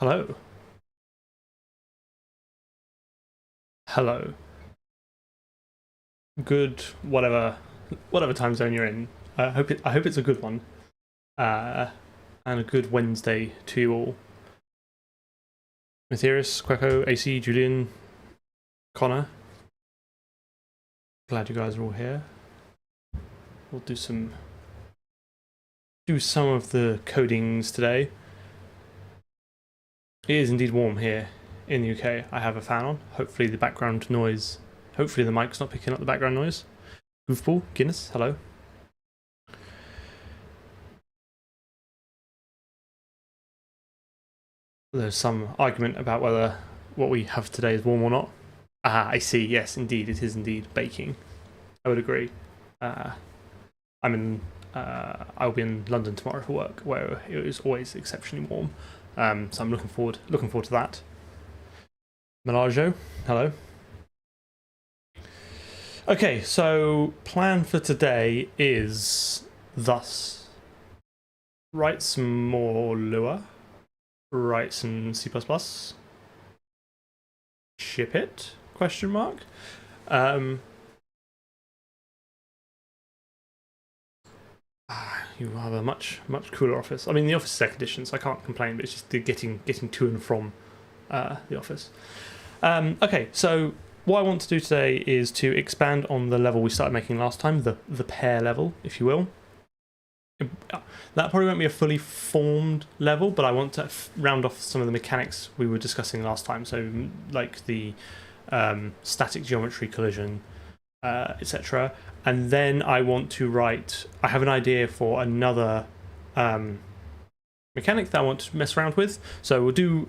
Hello. Hello. Good whatever time zone you're in. I hope it's a good one. Uh and a good Wednesday to you all. Matthias, Queco, AC, Julian, Connor. Glad you guys are all here. We'll do some of the codings today. It is indeed warm here in the UK. I have a fan on. Hopefully the mic's not picking up the background noise. Goofball, Guinness, hello. There's some argument about whether what we have today is warm or not. Ah, I see. Yes, indeed, it is indeed baking. I would agree. I'll be in London tomorrow for work, where it is always exceptionally warm. So I'm looking forward to that. Melajo, hello. Okay, so plan for today is thus: write some more Lua, write some C++, ship it, question mark. You have a much cooler office. I mean, the office is air conditioned, so I can't complain, but it's just the getting to and from the office. Okay, so what I want to do today is to expand on the level we started making last time, the pair level, if you will. That probably won't be a fully formed level, but I want to round off some of the mechanics we were discussing last time. So, like the static geometry collision, etc. And then I want to write. I have an idea for another mechanic that I want to mess around with. So we'll do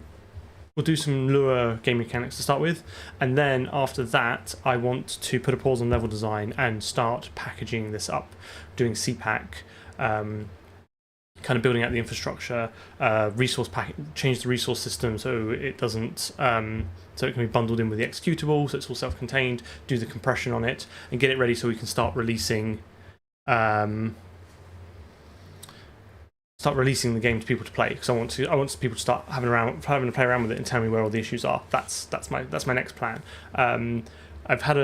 some Lua game mechanics to start with, and then after that I want to put a pause on level design and start packaging this up, doing CPAC, kind of building out the infrastructure, change the resource system so it doesn't, so it can be bundled in with the executable, so it's all self-contained, do the compression on it, and get it ready so we can start releasing the game to people to play, because I want people to start having to play around with it and tell me where all the issues are. That's my next plan. I've had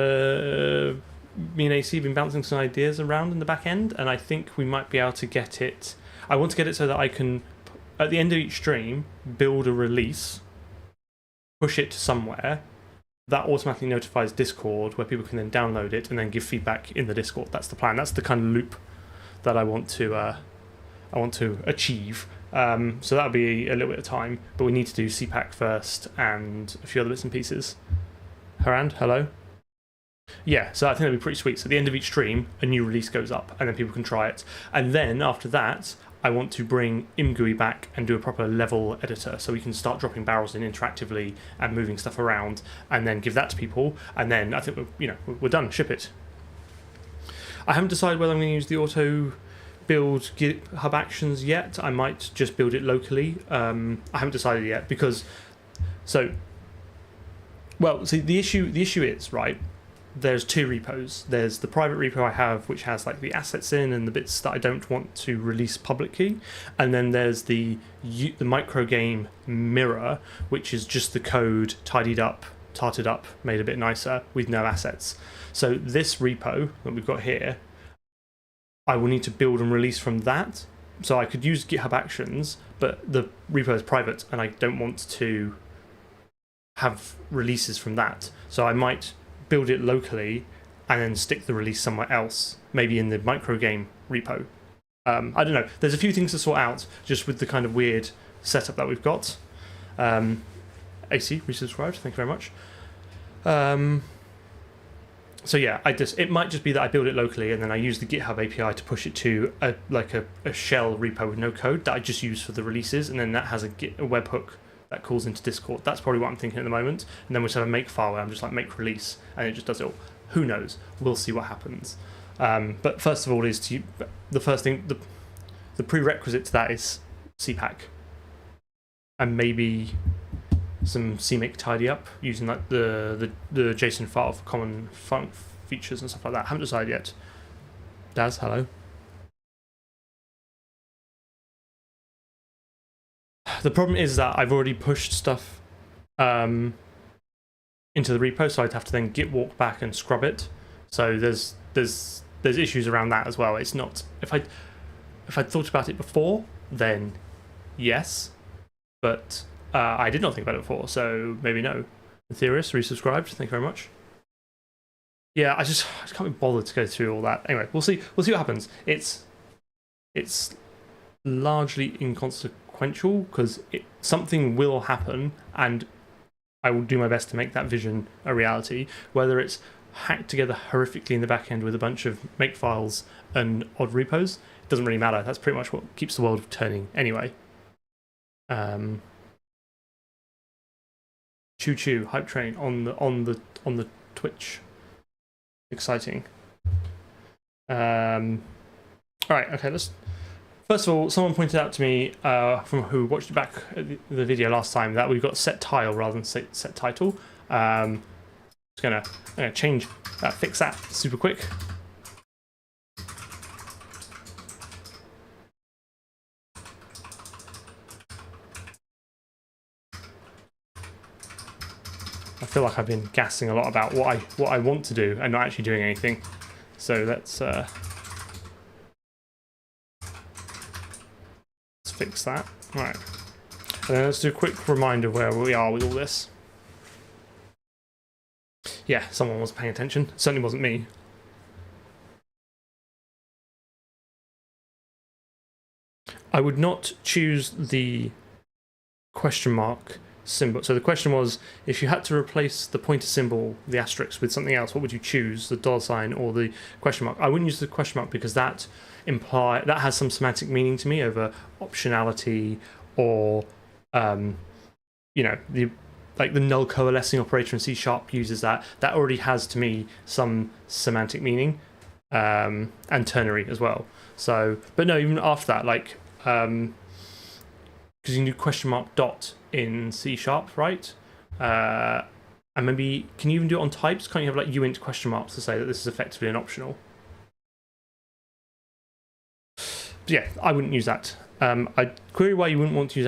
me and AC have been bouncing some ideas around in the back end, and I think we might be able to get it. I want to get it so that I can, at the end of each stream, build a release, push it to somewhere that automatically notifies Discord, where people can then download it and then give feedback in the Discord. That's the plan. That's the kind of loop that I want to achieve. So that'll be a little bit of time, but we need to do CPAC first and a few other bits and pieces. Harand, hello. Yeah, so I think that'd be pretty sweet. So at the end of each stream, a new release goes up, and then people can try it. And then after that, I want to bring ImGUI back and do a proper level editor, so we can start dropping barrels in interactively and moving stuff around, and then give that to people. And then I think we're done. Ship it. I haven't decided whether I'm going to use the auto build GitHub Actions yet. I might just build it locally. I haven't decided yet because, the issue is, right, there's two repos. There's the private repo I have, which has like the assets in and the bits that I don't want to release publicly, and then there's the micro game mirror, which is just the code tidied up, tarted up, made a bit nicer with no assets. So this repo that we've got here, I will need to build and release from that. So I could use GitHub Actions, but the repo is private and I don't want to have releases from that. So I might build it locally and then stick the release somewhere else, maybe in the micro game repo. I don't know. There's a few things to sort out just with the kind of weird setup that we've got. AC, resubscribed. Thank you very much. So yeah, it might just be that I build it locally and then I use the GitHub API to push it to a shell repo with no code that I just use for the releases, and then that has a webhook that calls into Discord. That's probably what I'm thinking at the moment. And then we just have a make file where I'm just like make release and it just does it all. Who knows? We'll see what happens. But first of all, the first thing, the prerequisite to that is CPAC, and maybe some CMake tidy up using like the JSON file for common font features and stuff like that. Haven't decided yet. Daz, hello. the problem is that I've already pushed stuff into the repo, so I'd have to then git walk back and scrub it. So there's issues around that as well. It's not, if I'd thought about it before, then yes, but I did not think about it before, so maybe no. Ethereus resubscribed. Thank you very much. Yeah, I just can't be bothered to go through all that. Anyway, we'll see what happens. It's largely inconsequential because something will happen, and I will do my best to make that vision a reality. Whether it's hacked together horrifically in the back end with a bunch of makefiles and odd repos, it doesn't really matter. That's pretty much what keeps the world turning anyway. Choo choo, hype train on the Twitch. Exciting. All right, okay. First of all, someone pointed out to me from who watched back the video last time that we've got set tile rather than set title. I'm gonna change that, fix that super quick. I feel like I've been gassing a lot about what I want to do and not actually doing anything. So let's fix that. All right, and then let's do a quick reminder of where we are with all this. Yeah, someone was paying attention. It certainly wasn't me. I would not choose the question mark symbol. So the question was, if you had to replace the pointer symbol, the asterisk, with something else, what would you choose, the $ or the question mark? I wouldn't use the question mark because that has some semantic meaning to me over optionality or like the null coalescing operator in C# uses that. That already has to me some semantic meaning, and ternary as well. So, but no, even after that, like because you can do question mark dot in C#, right? And maybe, can you even do it on types? Can't you have like uint question marks to say that this is effectively an optional? But yeah, I wouldn't use that. I'd query why you wouldn't want to use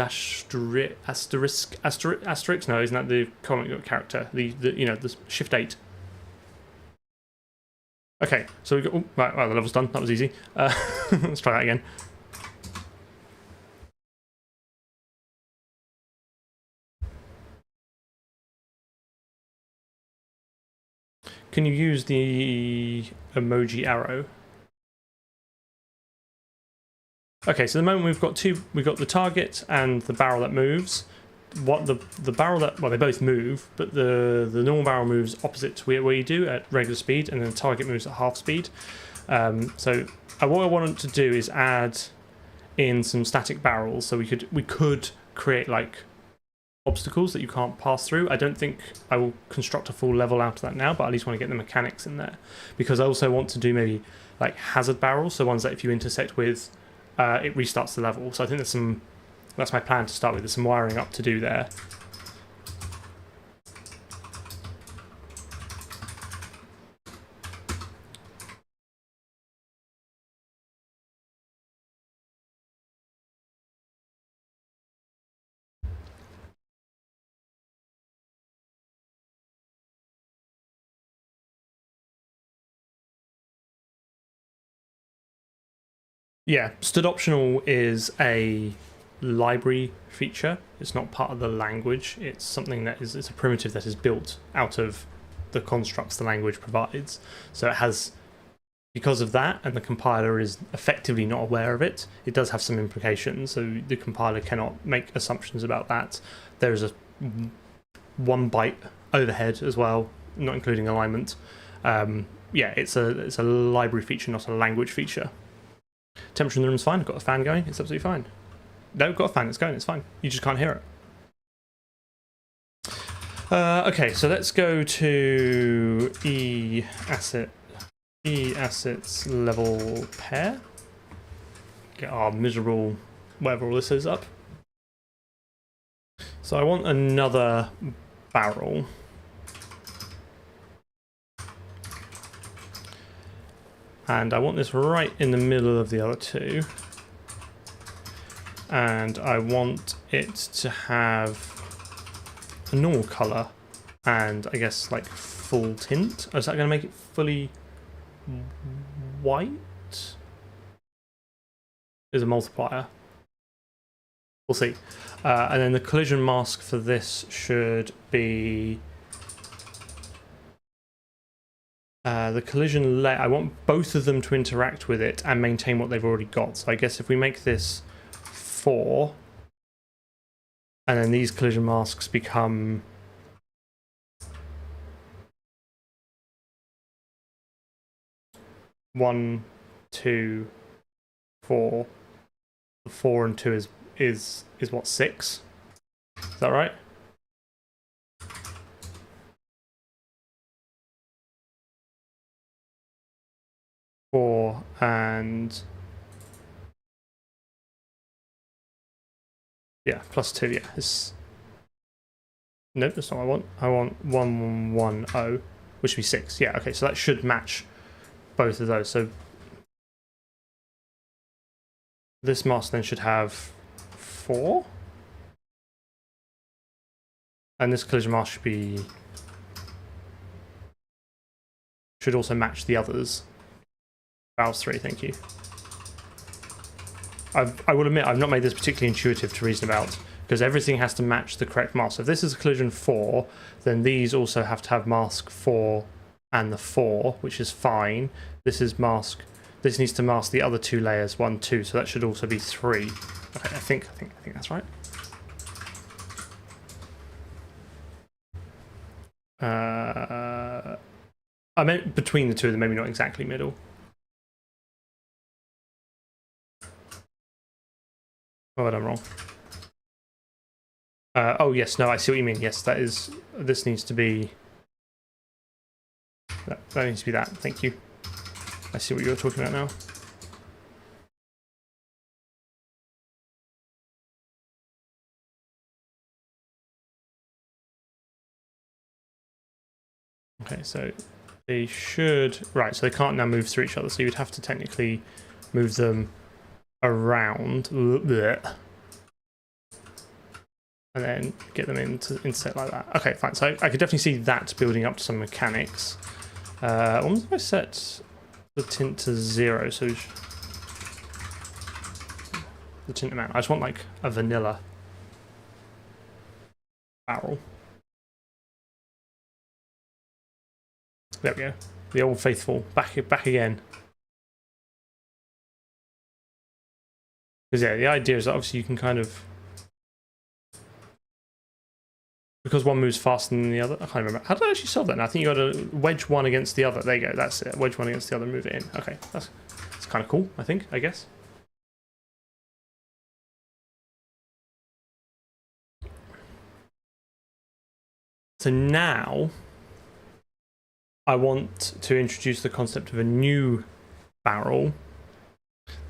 asterisk. No, isn't that the comment character? The shift 8. Okay, so we got. Oh, right, well, the level's done. That was easy. Let's try that again. Can you use the emoji arrow? Okay, so the moment we've got the target and the barrel that moves. What the barrel that, well, they both move, but the normal barrel moves opposite to where you do at regular speed, and then the target moves at half speed. So what I wanted to do is add in some static barrels, so we could create like obstacles that you can't pass through. I don't think I will construct a full level out of that now, but I at least want to get the mechanics in there, because I also want to do maybe like hazard barrels, so ones that if you intersect with, it restarts the level. So I think that's my plan to start with. There's some wiring up to do there. Yeah, stud optional is a library feature. It's not part of the language. It's something that it's a primitive that is built out of the constructs the language provides. So it has, because of that, and the compiler is effectively not aware of it, it does have some implications. So the compiler cannot make assumptions about that. There is a 1 byte overhead as well, not including alignment. Yeah, it's a library feature, not a language feature. Temperature in the room's fine. I've got a fan going. It's absolutely fine. No, I've got a fan. It's going. It's fine. You just can't hear it. Okay, so let's go to assets level pair. Get our miserable whatever all this is up. So I want another barrel. And I want this right in the middle of the other two. and I want it to have a normal color and I guess like full tint. Is that going to make it fully white? There's a multiplier. We'll see. And then the collision mask for this should be the collision layer. I want both of them to interact with it and maintain what they've already got. So I guess if we make this 4, and then these collision masks become 1, 2, 4. The 4 and 2 is what, 6? Is that right? Four and yeah, +2. Yeah, it's no, that's not what I want. I want 1, 1, 0, which would be 6. Yeah, okay, so that should match both of those. So this mask then should have 4, and this collision mask should also match the others. Valves 3, thank you. I will admit I've not made this particularly intuitive to reason about, because everything has to match the correct mask. So if this is a collision 4, then these also have to have mask 4 and the 4, which is fine. This needs to mask the other 2 layers, 1, 2, so that should also be 3. Okay, I think that's right. I meant between the two of them, maybe not exactly middle. Oh, I'm wrong. Oh yes, no, I see what you mean. Yes, that is. This needs to be. That needs to be that. Thank you. I see what you're talking about now. Okay, so they should. Right, so they can't now move through each other. So you'd have to technically move them around. Blech. And then get them into set like that. Okay, fine. So I could definitely see that building up to some mechanics. When if I set the tint to 0? So the tint amount. I just want like a vanilla barrel. There we go. The old faithful back again. Because yeah, the idea is that obviously you can kind of. Because one moves faster than the other. I can't remember. How did I actually solve that now? I think you got to wedge one against the other. There you go. That's it. Wedge one against the other, move it in. Okay. That's kind of cool, I guess. So now I want to introduce the concept of a new barrel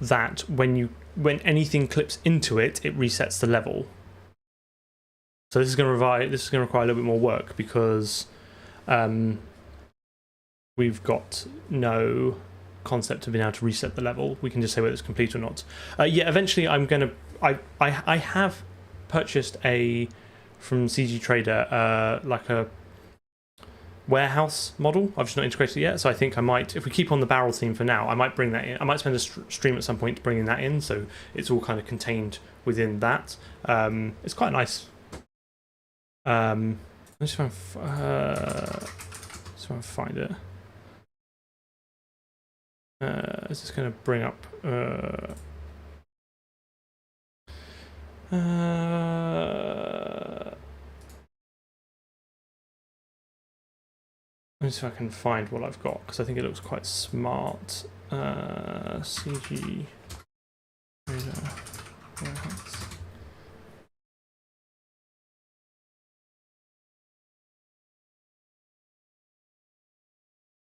that when anything clips into it, it resets the level. So this is going to require a little bit more work because we've got no concept of being able to reset the level. We can just say whether it's complete or not. Yeah, eventually I'm going to. I have purchased from CG Trader like a warehouse model. I've just not integrated it yet, so I think I might, if we keep on the barrel theme for now, I might bring that in. I might spend a stream at some point bringing that in, so it's all kind of contained within that. It's quite nice. I'm just trying to find it. Is this going to bring up? Let me see if I can find what I've got, because I think it looks quite smart. CG warehouse.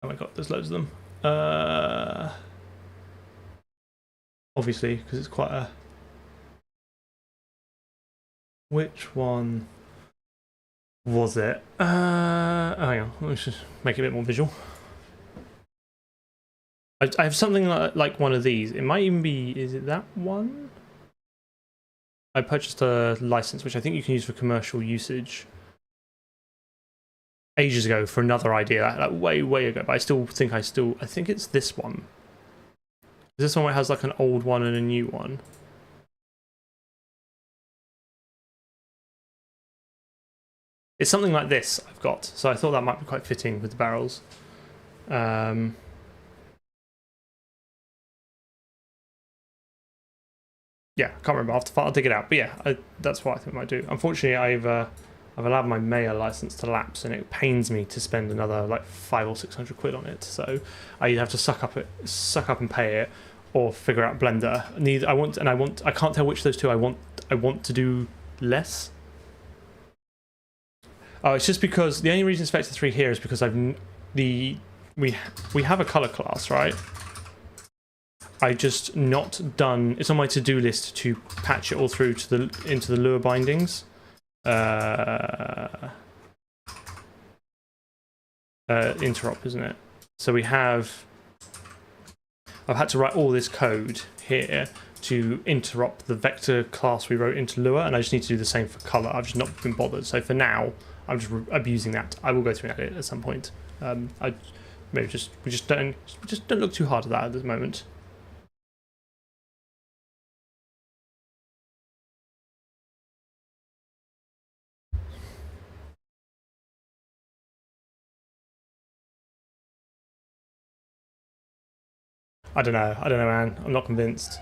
Oh my god, there's loads of them. Obviously, because it's quite a. Which one was it? Oh, hang on, let's just make it a bit more visual. I have something like one of these. It might even be. Is it that one? I purchased a license, which I think you can use for commercial usage ages ago for another idea, like way ago. But I think it's this one. Is this one where it has like an old one and a new one? It's something like this I've got, so I thought that might be quite fitting with the barrels. Yeah, I can't remember. I'll dig it out. But yeah, that's what I think I might do. Unfortunately, I've allowed my Mayor license to lapse, and it pains me to spend another like 500 or 600 quid on it. So I either have to suck up and pay it, or figure out Blender. I can't tell which of those two I want to do less. Oh, it's just because the only reason it's Vector 3 here is because we have a color class, right? I just not done. It's on my to-do list to patch it all through to into the Lua bindings. Interop, isn't it? So I've had to write all this code here to interop the vector class we wrote into Lua, and I just need to do the same for color. I've just not been bothered. So for now, I'm just abusing that. I will go through and edit at some point. We just don't look too hard at that at this moment. I don't know, man. I'm not convinced.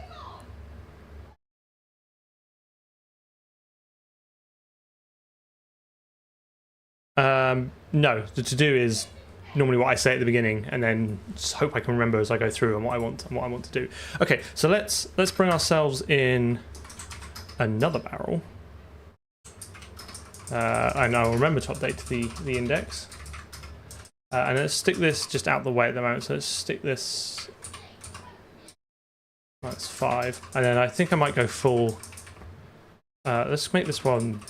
No, the to-do is normally what I say at the beginning, and then just hope I can remember as I go through and what I want to do. Okay, so let's bring ourselves in another barrel, and I'll remember to update the index, and let's stick this just out the way at the moment. So let's stick this. That's 5, and then I think I might go full. Let's make this one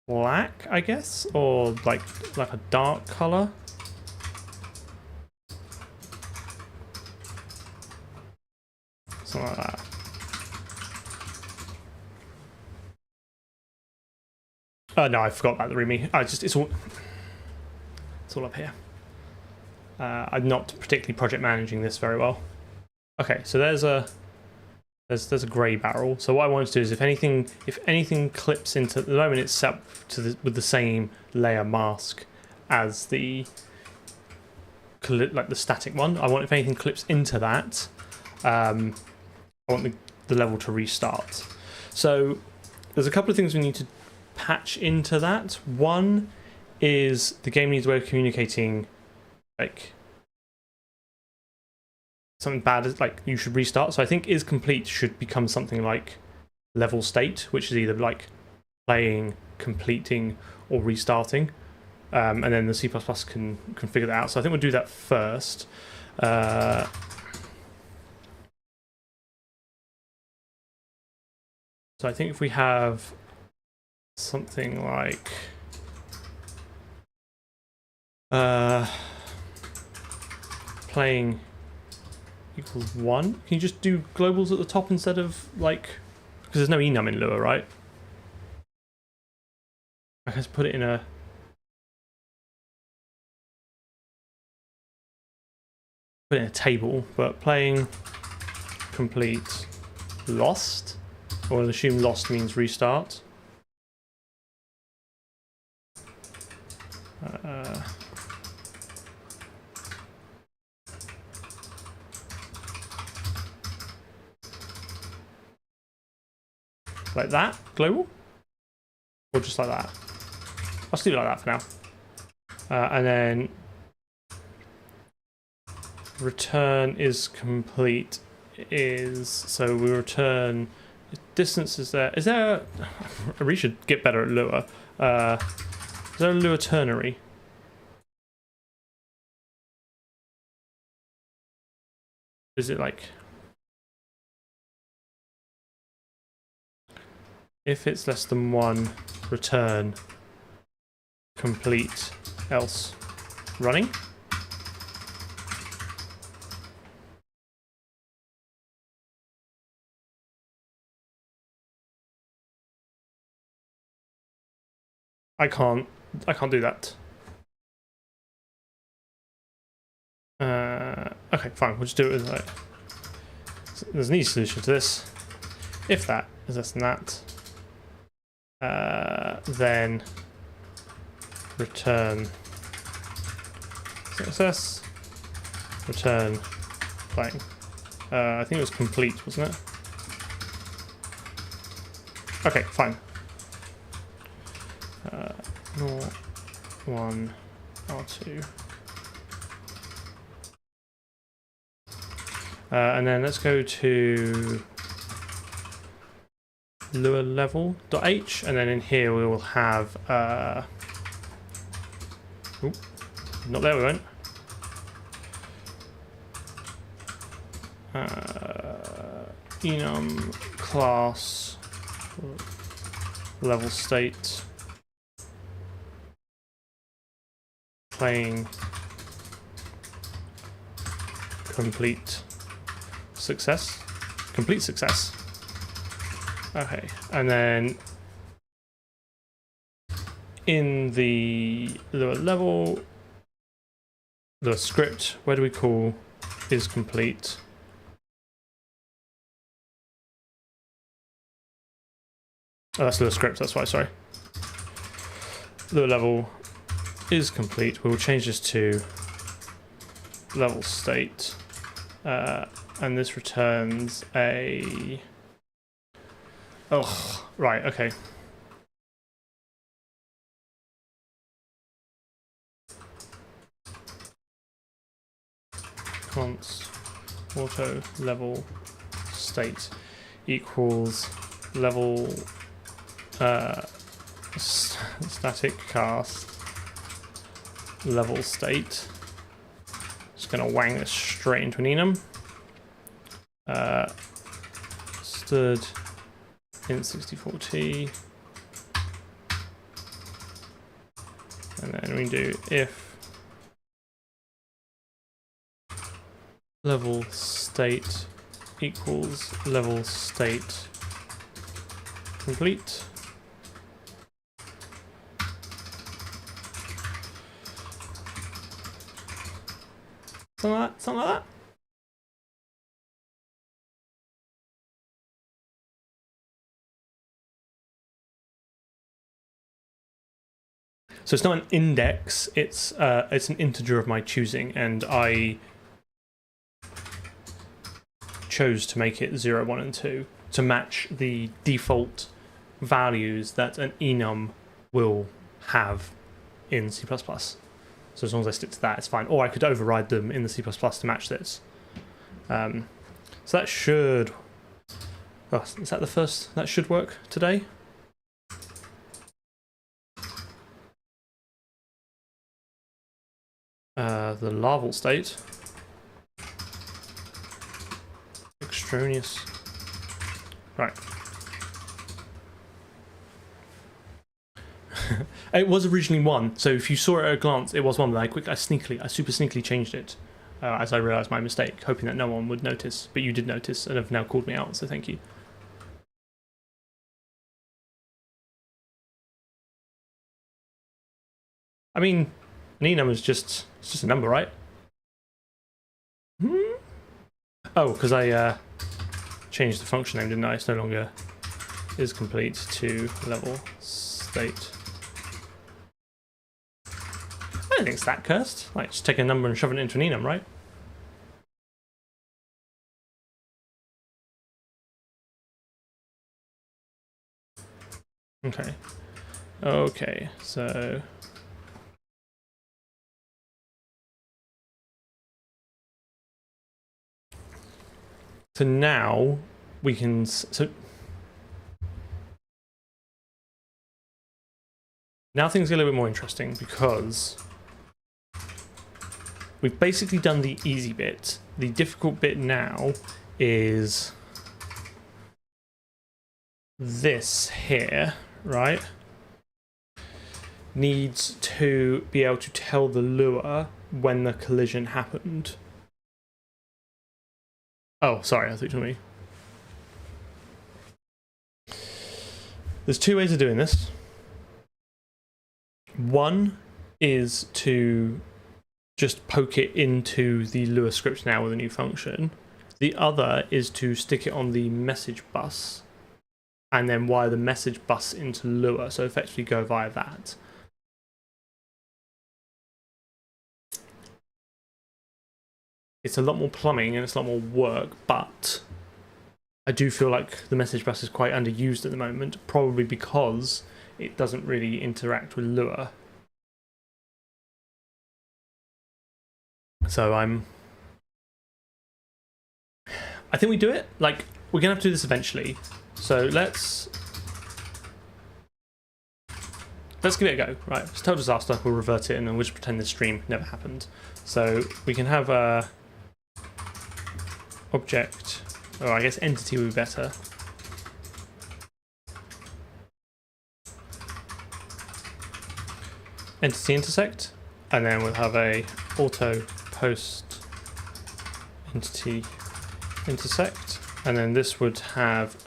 black, I guess, or like a dark color. Something like that. No, I forgot about the README. It's all up here. I'm not particularly project managing this very well. Okay, so there's a grey barrel. So what I want to do is if anything clips into, at the moment it's set with the same layer mask as the static one. I want, if anything clips into that, I want the level to restart. So there's a couple of things we need to patch into that. One is the game needs a way of communicating, like something bad is like you should restart. So I think is complete should become something like level state, which is either like playing, completing, or restarting, and then the C++ can figure that out. So I think we'll do that first. So I think if we have something like playing equals 1. Can you just do globals at the top instead of like, because there's no enum in Lua, right? I can just put it in a table, but playing complete lost, or I'll assume lost means restart. Like that, global? Or just like that? I'll just leave it like that for now. And then return is complete so we return distance is there. Is there we should get better at Lua. Is there a Lua ternary? Is it like if it's less than 1, return complete, else running? I can't do that. Okay, fine. We'll just do it with like. There's an easy solution to this. If that is less than that, then return success. Return playing. I think it was complete, wasn't it? Okay, fine. 0, 1, R2. And then let's go to Lua level.h, and then in here we will have oop, not there we went. Enum class level state playing complete success. Okay, and then in the Lua level, the script, where do we call is complete? Oh, that's Lua script, that's why, sorry. Lua level is complete. We will change this to level state, and this returns a... Oh, right, okay. Const auto level state equals level static cast level state. Just gonna wang this straight into an enum. Stood int 64t, and then we do if level state equals level state complete. Something like that. So it's not an index, it's an integer of my choosing, and I chose to make it 0, 1, and 2 to match the default values that an enum will have in C++. So as long as I stick to that, it's fine. Or I could override them in the C++ to match this. So that should... Oh, is that the first? That should work today. The larval state. Extraneous. Right. It was originally 1, so if you saw it at a glance, it was 1, but I super sneakily changed it as I realised my mistake, hoping that no one would notice. But you did notice and have now called me out, so thank you. I mean, an enum is just a number, right? Oh, because I changed the function name, didn't I? It's no longer is complete to level state. I don't think it's that cursed. Like, just take a number and shove it into an enum, right? Okay. Okay, so... So now we can... So now things get a little bit more interesting because we've basically done the easy bit. The difficult bit now is this here, right? Needs to be able to tell the Lua when the collision happened. Oh, sorry, I thought you were me. There's two ways of doing this. One is to just poke it into the Lua script now with a new function. The other is to stick it on the message bus and then wire the message bus into Lua, so effectively go via that. It's a lot more plumbing and it's a lot more work, but I do feel like the message bus is quite underused at the moment, probably because it doesn't really interact with Lua. So I think we do it. Like, we're gonna have to do this eventually. So let's give it a go. Right, it's a total disaster. We'll revert it and then we'll just pretend this stream never happened. So we can have a object, or I guess entity would be better. Entity intersect, and then we'll have a auto post entity intersect, and then this would have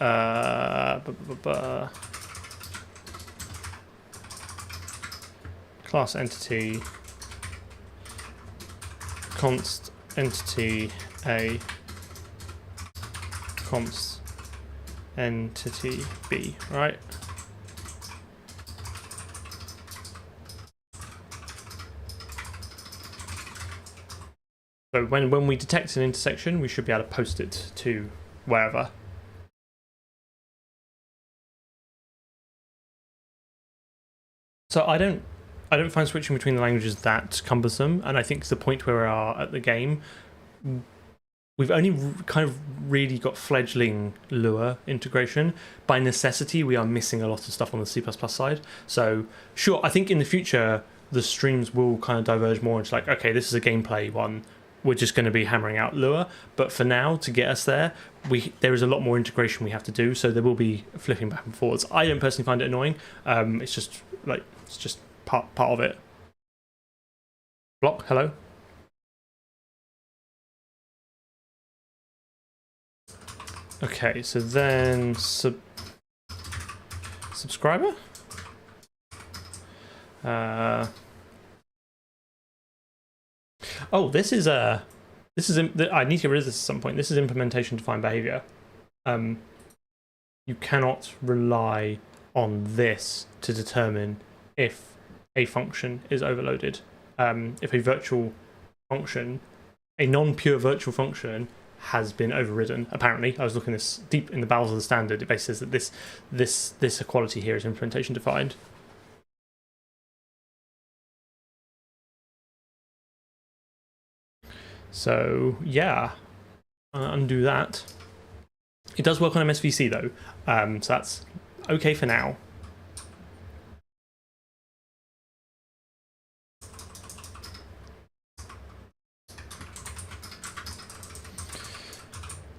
class entity const entity a const entity b, right? So when we detect an intersection, we should be able to post it to wherever. So I don't find switching between the languages that cumbersome, and I think the point where we are at the game, we've only kind of really got fledgling Lua integration. By necessity, we are missing a lot of stuff on the C++ side. So sure, I think in the future the streams will kind of diverge more into like, okay, this is a gameplay one. We're just going to be hammering out Lua, but for now, to get us there, there is a lot more integration we have to do. So there will be flipping back and forwards. I don't personally find it annoying. It's just part of it. Block, hello. Okay, so then subscriber. Oh, this is I need to get rid of this at some point. This is implementation defined behavior. You cannot rely on this to determine if a function is overloaded. If a virtual function, a non-pure virtual function, has been overridden. Apparently, I was looking this deep in the bowels of the standard. It basically says that this equality here is implementation defined. So yeah, undo that. It does work on MSVC though, so that's okay for now.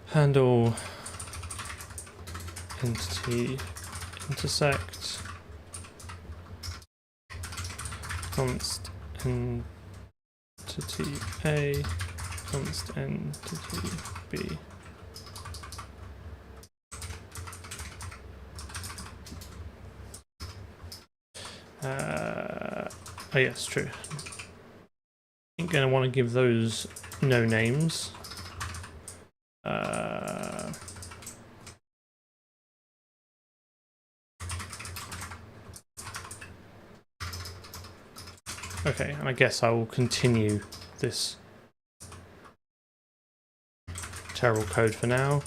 Handle entity intersect const entity A const entity B. Oh yes, true. I'm gonna want to give those no names. Okay, and I guess I will continue this terrible code for now.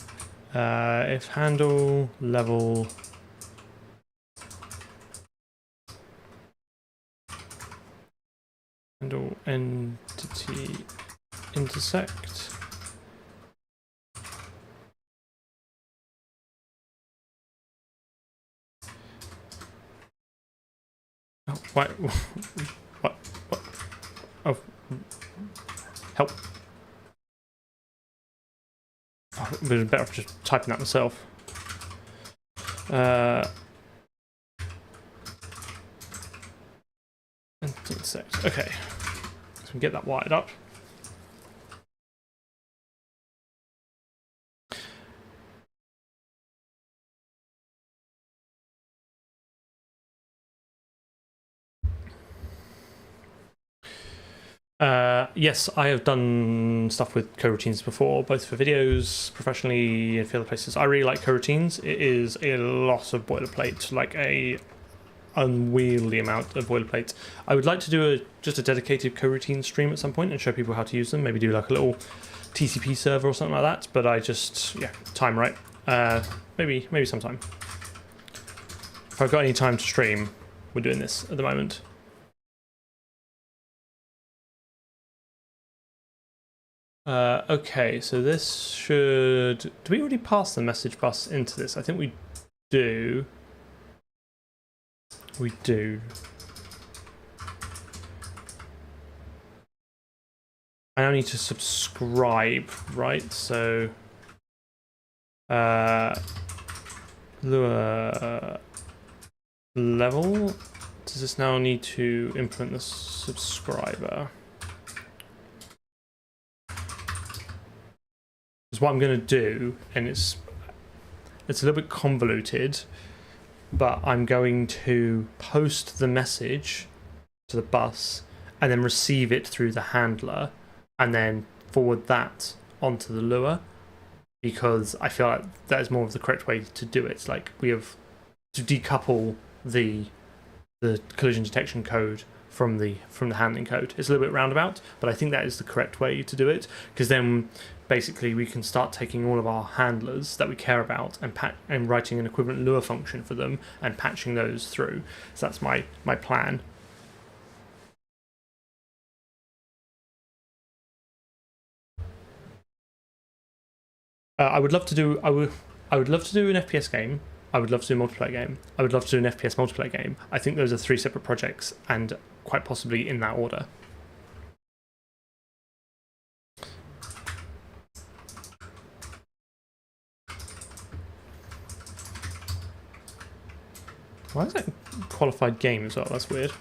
If handle level handle entity intersect what? Oh, help. Oh, it would be better off just typing that myself. Intersect. Okay, so we can get that wired up. Yes, I have done stuff with coroutines before, both for videos, professionally, and for other places. I really like coroutines. It is a lot of boilerplate, like a unwieldy amount of boilerplate. I would like to do just a dedicated coroutine stream at some point and show people how to use them. Maybe do like a little TCP server or something like that. But I just, yeah, time right. Maybe sometime. If I've got any time to stream, we're doing this at the moment. Okay, so this should... Do we already pass the message bus into this? I think we do. We do. I now need to subscribe, right? So... Lua... level? Does this now need to implement the subscriber? Is what I'm going to do, and it's a little bit convoluted, but I'm going to post the message to the bus and then receive it through the handler and then forward that onto the Lua, because I feel like that is more of the correct way to do it. It's like we have to decouple the collision detection code from the handling code. It's a little bit roundabout, but I think that is the correct way to do it, because then basically we can start taking all of our handlers that we care about and writing an equivalent Lua function for them and patching those through. So that's my plan. I would love to do an FPS game. I would love to do a multiplayer game. I would love to do an FPS multiplayer game. I think those are 3 separate projects, and quite possibly in that order. Why is that qualified game as well? That's weird.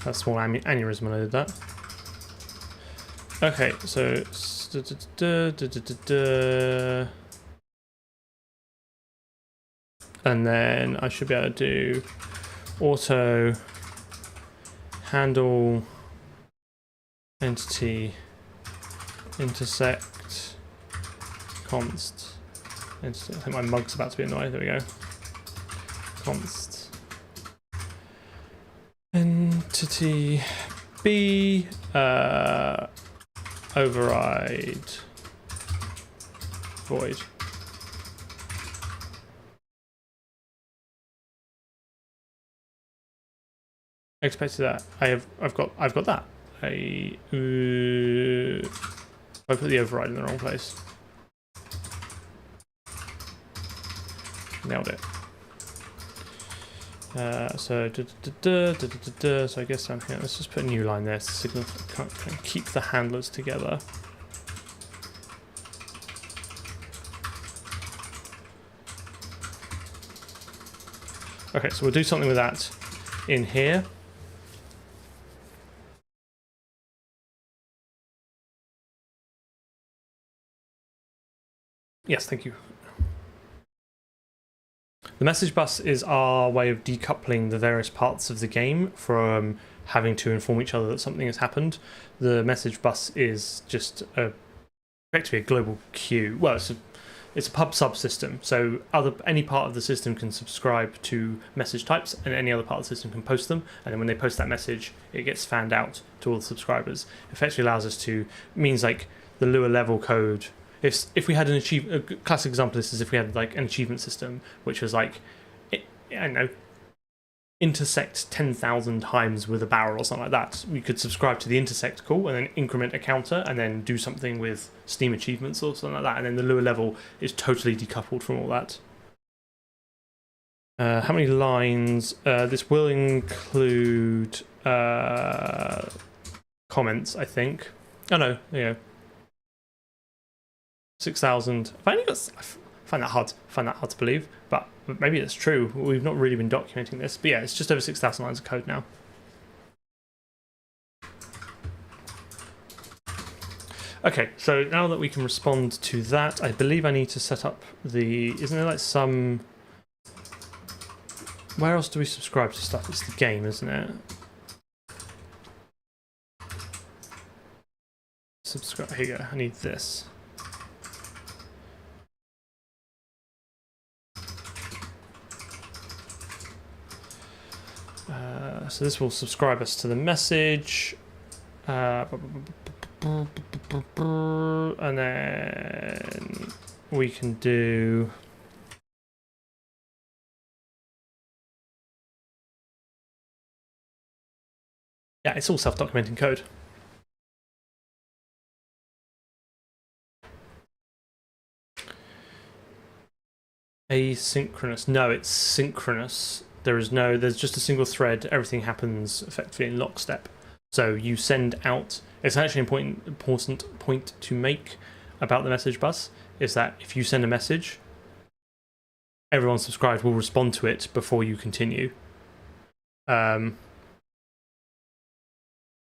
That's a small aneurysm when I did that. Okay, so... And then I should be able to do auto handle entity intersect const entity. I think my mug's about to be annoyed. There we go. Const entity b override void. Expected that. I've got that. I put the override in the wrong place. Nailed it. So I guess down here, let's just put a new line there to signal, keep the handlers together. Okay, so we'll do something with that in here. Yes, thank you. The message bus is our way of decoupling the various parts of the game from having to inform each other that something has happened. The message bus is just effectively a global queue. Well, it's a pub subsystem, so any part of the system can subscribe to message types, and any other part of the system can post them. And then when they post that message, it gets fanned out to all the subscribers. It effectively allows us to means like the Lua level code. If we had a classic example of this is if we had like an achievement system, which was like, I don't know, intersect 10,000 times with a barrel or something like that. We could subscribe to the intersect call and then increment a counter and then do something with Steam achievements or something like that. And then the Lua level is totally decoupled from all that. How many lines? This will include comments, I think. Oh no, there you go. 6,000. I find that hard to believe, but maybe it's true. We've not really been documenting this, but yeah, it's just over 6,000 lines of code now. Okay, so now that we can respond to that, I believe I need to set up the... Isn't there like some... Where else do we subscribe to stuff? It's the game, isn't it? subscribe. Here you go. I need this. So this will subscribe us to the message. And then we can do... Yeah, it's all self-documenting code. Asynchronous. No, it's synchronous. There's just a single thread. Everything happens effectively in lockstep. So you send out, it's actually an important point to make about the message bus, is that if you send a message, everyone subscribed will respond to it before you continue.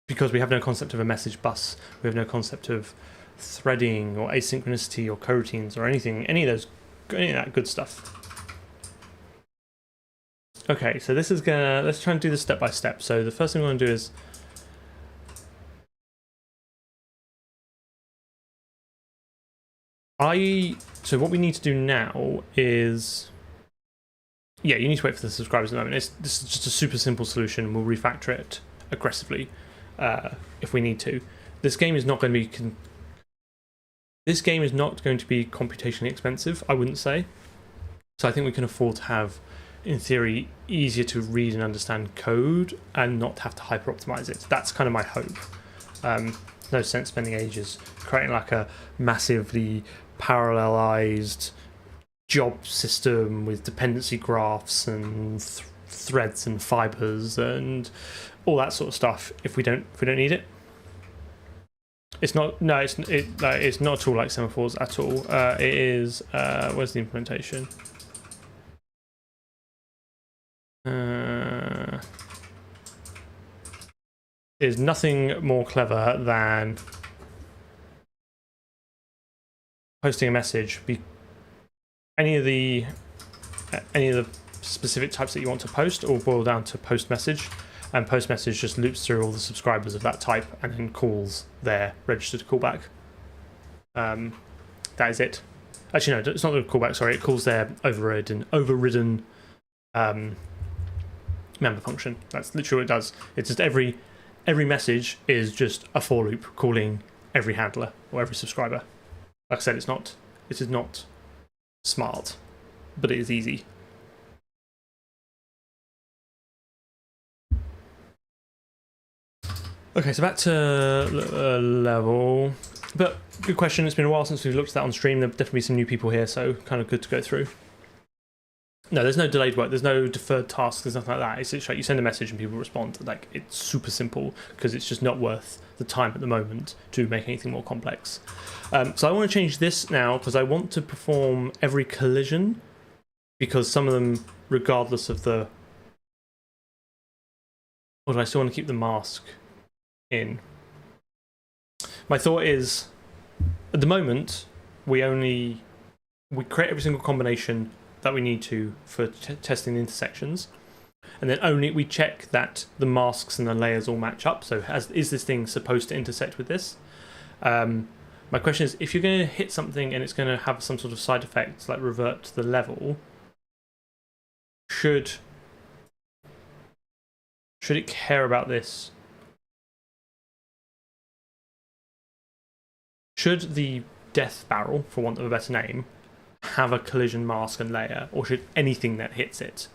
Because we have no concept of a message bus, we have no concept of threading or asynchronicity or coroutines or anything, any of that good stuff. Okay, so this is let's try and do this step by step. So the first thing we're going to do is so what we need to do now is, yeah, you need to wait for the subscribers at the moment. This is just a super simple solution. We'll refactor it aggressively if we need to. This game is not going to be computationally expensive, I wouldn't say. So I think we can afford to have, in theory, easier to read and understand code and not have to hyper optimize it. That's kind of my hope. No sense spending ages creating like a massively parallelized job system with dependency graphs and threads and fibers and all that sort of stuff if we don't need it. It's not it's not at all like semaphores at all. It is where's the implementation? Is nothing more clever than posting a message. Any of the specific types that you want to post all boil down to post message, and post message just loops through all the subscribers of that type and then calls their registered callback. That is it. Actually, no, it's not the callback. Sorry, it calls their overridden member function. That's literally what it does. It's just every message is just a for loop calling every handler or every subscriber. Like I said, it is not smart, but it is easy. Okay, so back to level. But good question. It's been a while since we've looked at that on stream. There'll definitely be some new people here, so kind of good to go through. No, there's no delayed work. There's no deferred tasks. There's nothing like that. It's like you send a message and people respond. Like, it's super simple because it's just not worth the time at the moment to make anything more complex. So I want to change this now because I want to perform every collision, because some of them, regardless of the... Or do I still want to keep the mask in? My thought is, at the moment, we create every single combination that we need to for testing the intersections, and then only we check that the masks and the layers all match up. So is this thing supposed to intersect with this? My question is, if you're going to hit something and it's going to have some sort of side effect, like revert to the level, should it care about this? Should the death barrel, for want of a better name, have a collision mask and layer, or should anything that hits it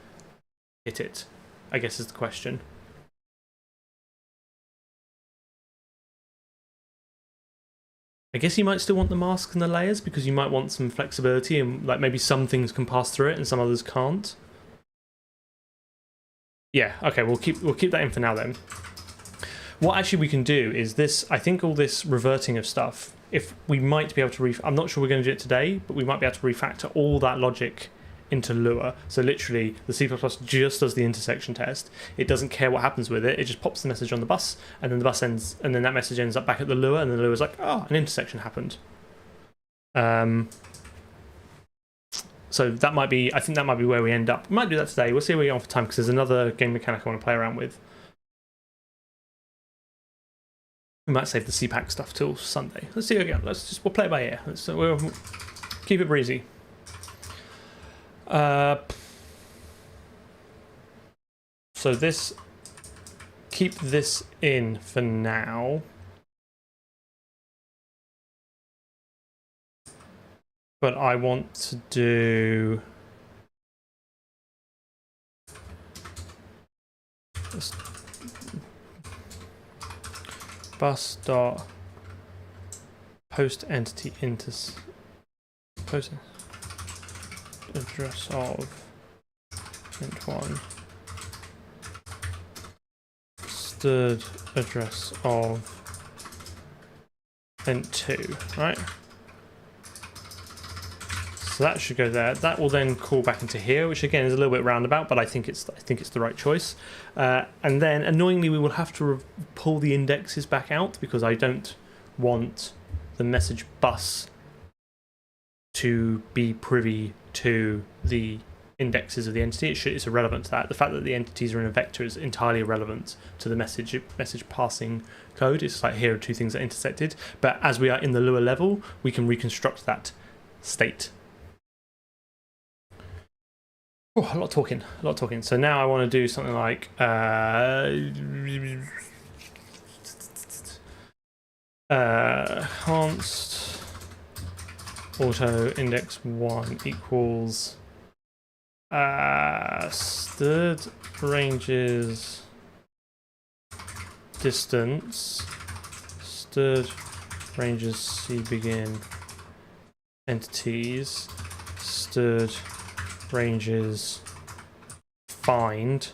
hit it? I guess is the question. I guess you might still want the masks and the layers because you might want some flexibility, and like maybe some things can pass through it and some others can't. Yeah, okay, we'll keep that in for now then. What actually we can do is this. I think all this reverting of stuff, if we might be able to I'm not sure we're going to do it today, but we might be able to refactor all that logic into Lua. So literally the C++ just does the intersection test. It doesn't care what happens with it. It just pops the message on the bus, and then the bus ends, and then that message ends up back at the Lua, and the Lua's like, oh, an intersection happened. So that might be, I think that might be where we end up. We might do that today. We'll see where we get on for time, because there's another game mechanic I want to play around with. We might save the CPAC stuff till Sunday. Let's see again. We'll play it by ear. We'll keep it breezy. So keep this in for now. But I want to do this bus dot post entity into post address of int1 stood address of int2, right? So that should go there. That will then call back into here, which again is a little bit roundabout, but I think it's the right choice. And then annoyingly, we will have to pull the indexes back out because I don't want the message bus to be privy to the indexes of the entity. It's irrelevant to that. The fact that the entities are in a vector is entirely irrelevant to the message passing code. It's like here are two things that intersected. But as we are in the Lua level, we can reconstruct that state. Oh, a lot of talking. So now I want to do something like const auto index 1 equals stood ranges distance stood ranges C begin entities stood ranges find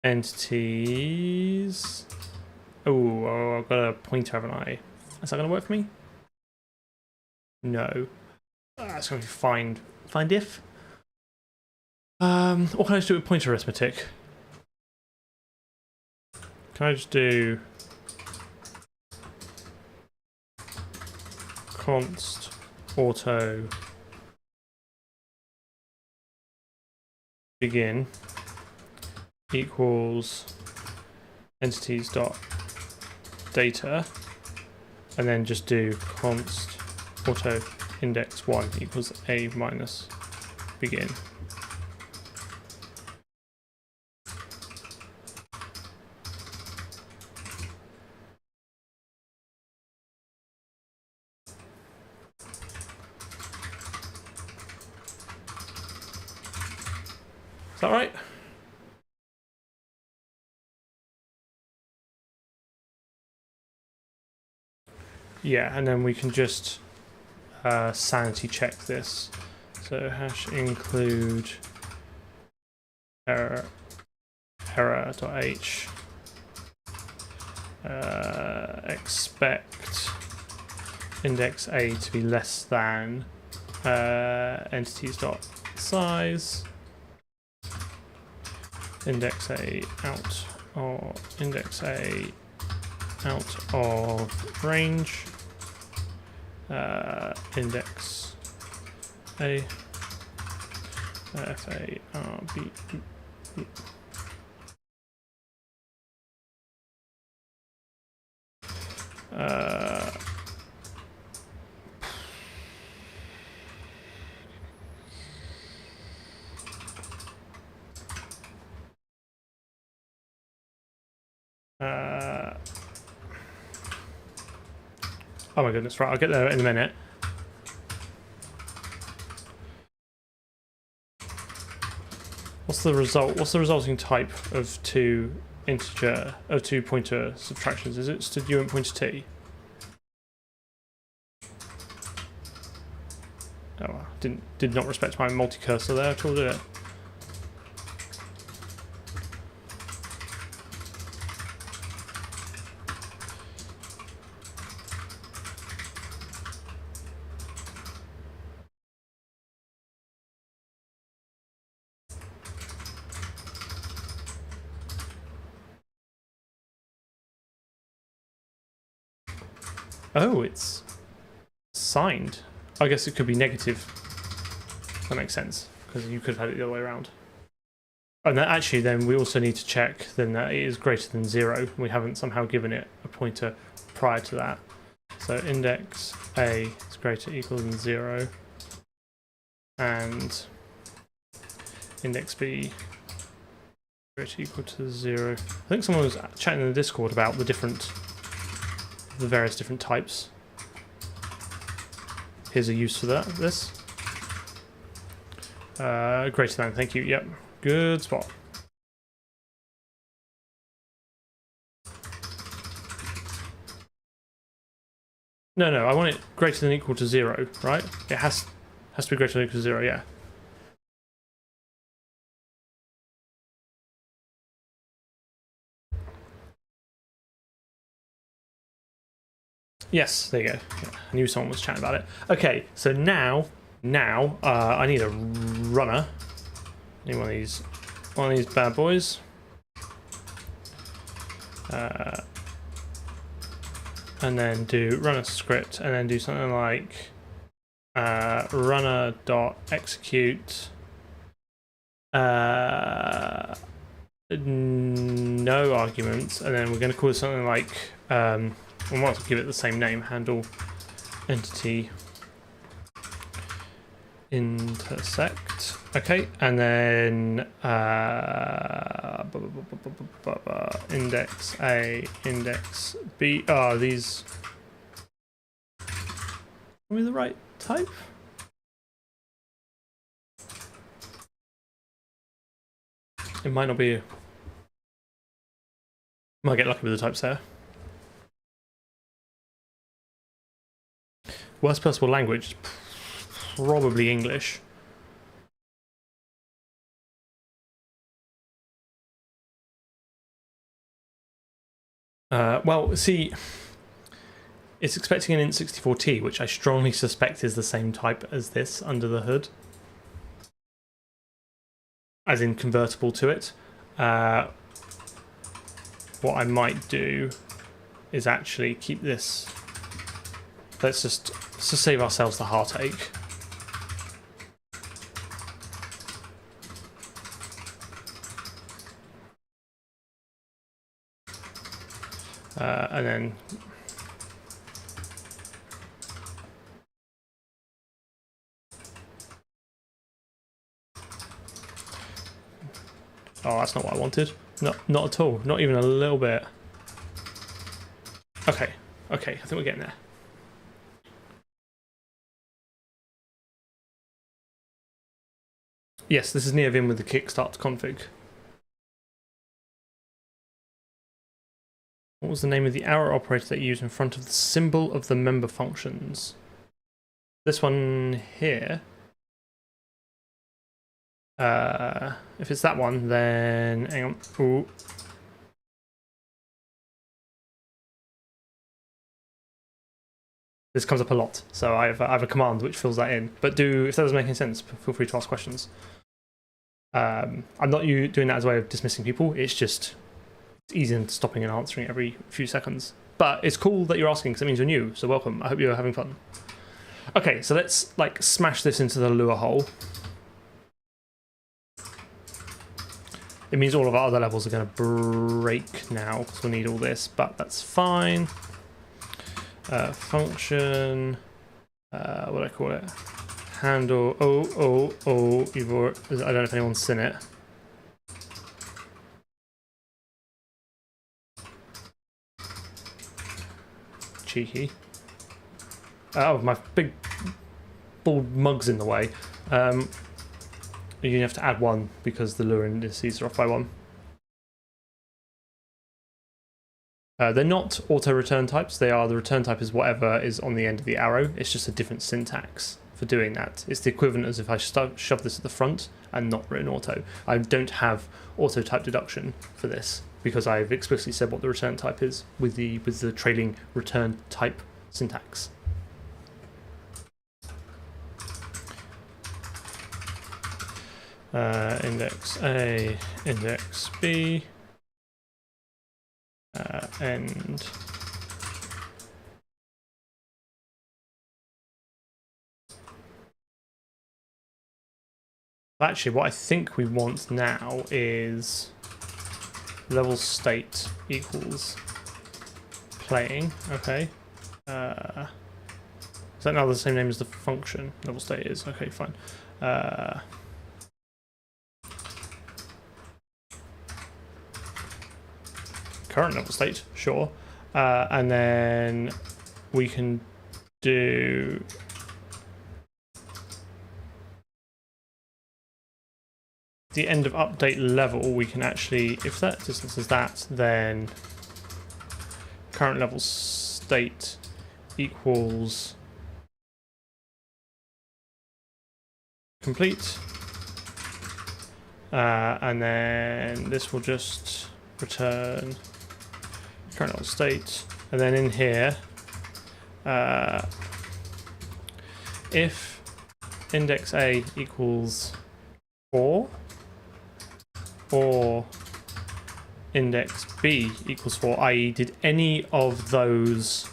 entities. Oh, I've got a pointer, haven't I? Is that going to work for me? No. It's going to be find if. What can I just do with pointer arithmetic? Can I just do const auto begin equals entities dot data, and then just do const auto index 1 equals a minus begin. Is that right? Yeah, and then we can just sanity check this. So hash include error.h expect index a to be less than entities.size index a out or index a out of range index a f a r b oh my goodness, right, I'll get there in a minute. What's the result? What's the resulting type of two pointer subtractions? Is it stood u and pointer t? Oh, did not respect my multi-cursor there at all, did it? Oh, it's signed. I guess it could be negative. That makes sense, because you could have had it the other way around. And then actually, then we also need to check then that it is greater than 0. We haven't somehow given it a pointer prior to that. So index A is greater or equal than 0, and index B greater or equal to 0. I think someone was chatting in the Discord about the various different types. Here's a use for this. Greater than, thank you. Yep, good spot. No, I want it greater than or equal to 0, right? It has to be greater than or equal to 0, yeah. Yes, there you go. Yeah, I knew someone was chatting about it. Okay, so now I need a runner. I need one of these bad boys. And then do run a script, and then do something like runner.execute no arguments, and then we're going to call something like we might as well give it the same name, handle entity intersect. Okay, and then index A, index B. Oh, these are we the right type? It might not be. Might get lucky with the types there. Worst possible language, probably English. Well, see, it's expecting an int64t, which I strongly suspect is the same type as this under the hood, as in convertible to it. What I might do is actually keep this. Let's just save ourselves the heartache. And then oh, that's not what I wanted. Not at all. Not even a little bit. Okay, I think we're getting there. Yes, this is near Vim with the kickstart config. What was the name of the arrow operator that you used in front of the symbol of the member functions? This one here. If it's that one, then hang on. Ooh. This comes up a lot, so I have a command which fills that in. But if that doesn't make any sense, feel free to ask questions. I'm not doing that as a way of dismissing people. It's just easy in stopping and answering every few seconds. But it's cool that you're asking because it means you're new. So welcome. I hope you're having fun. Okay, so let's like smash this into the Lua hole. It means all of our other levels are going to break now because we'll need all this, but that's fine. Function, what do I call it? Handle, I don't know if anyone's seen it. Cheeky. Oh, my big bald mug's in the way. You have to add 1 because the Lua indices are off by 1. They're not auto-return types. They are, the return type is whatever is on the end of the arrow. It's just a different syntax for doing that. It's the equivalent as if I shove this at the front and not written auto. I don't have auto type deduction for this because I've explicitly said what the return type is with the trailing return type syntax. Index A, index B, end. Actually, what I think we want now is level state equals playing. Okay. Is that now the same name as the function? Level state is. Okay, fine. Current level state, sure. And then we can do the end of update level. We can actually, if that distance is that, then current level state equals complete. And then this will just return current level state. And then in here, if index A equals 4 or index B equals 4, i.e. did any of those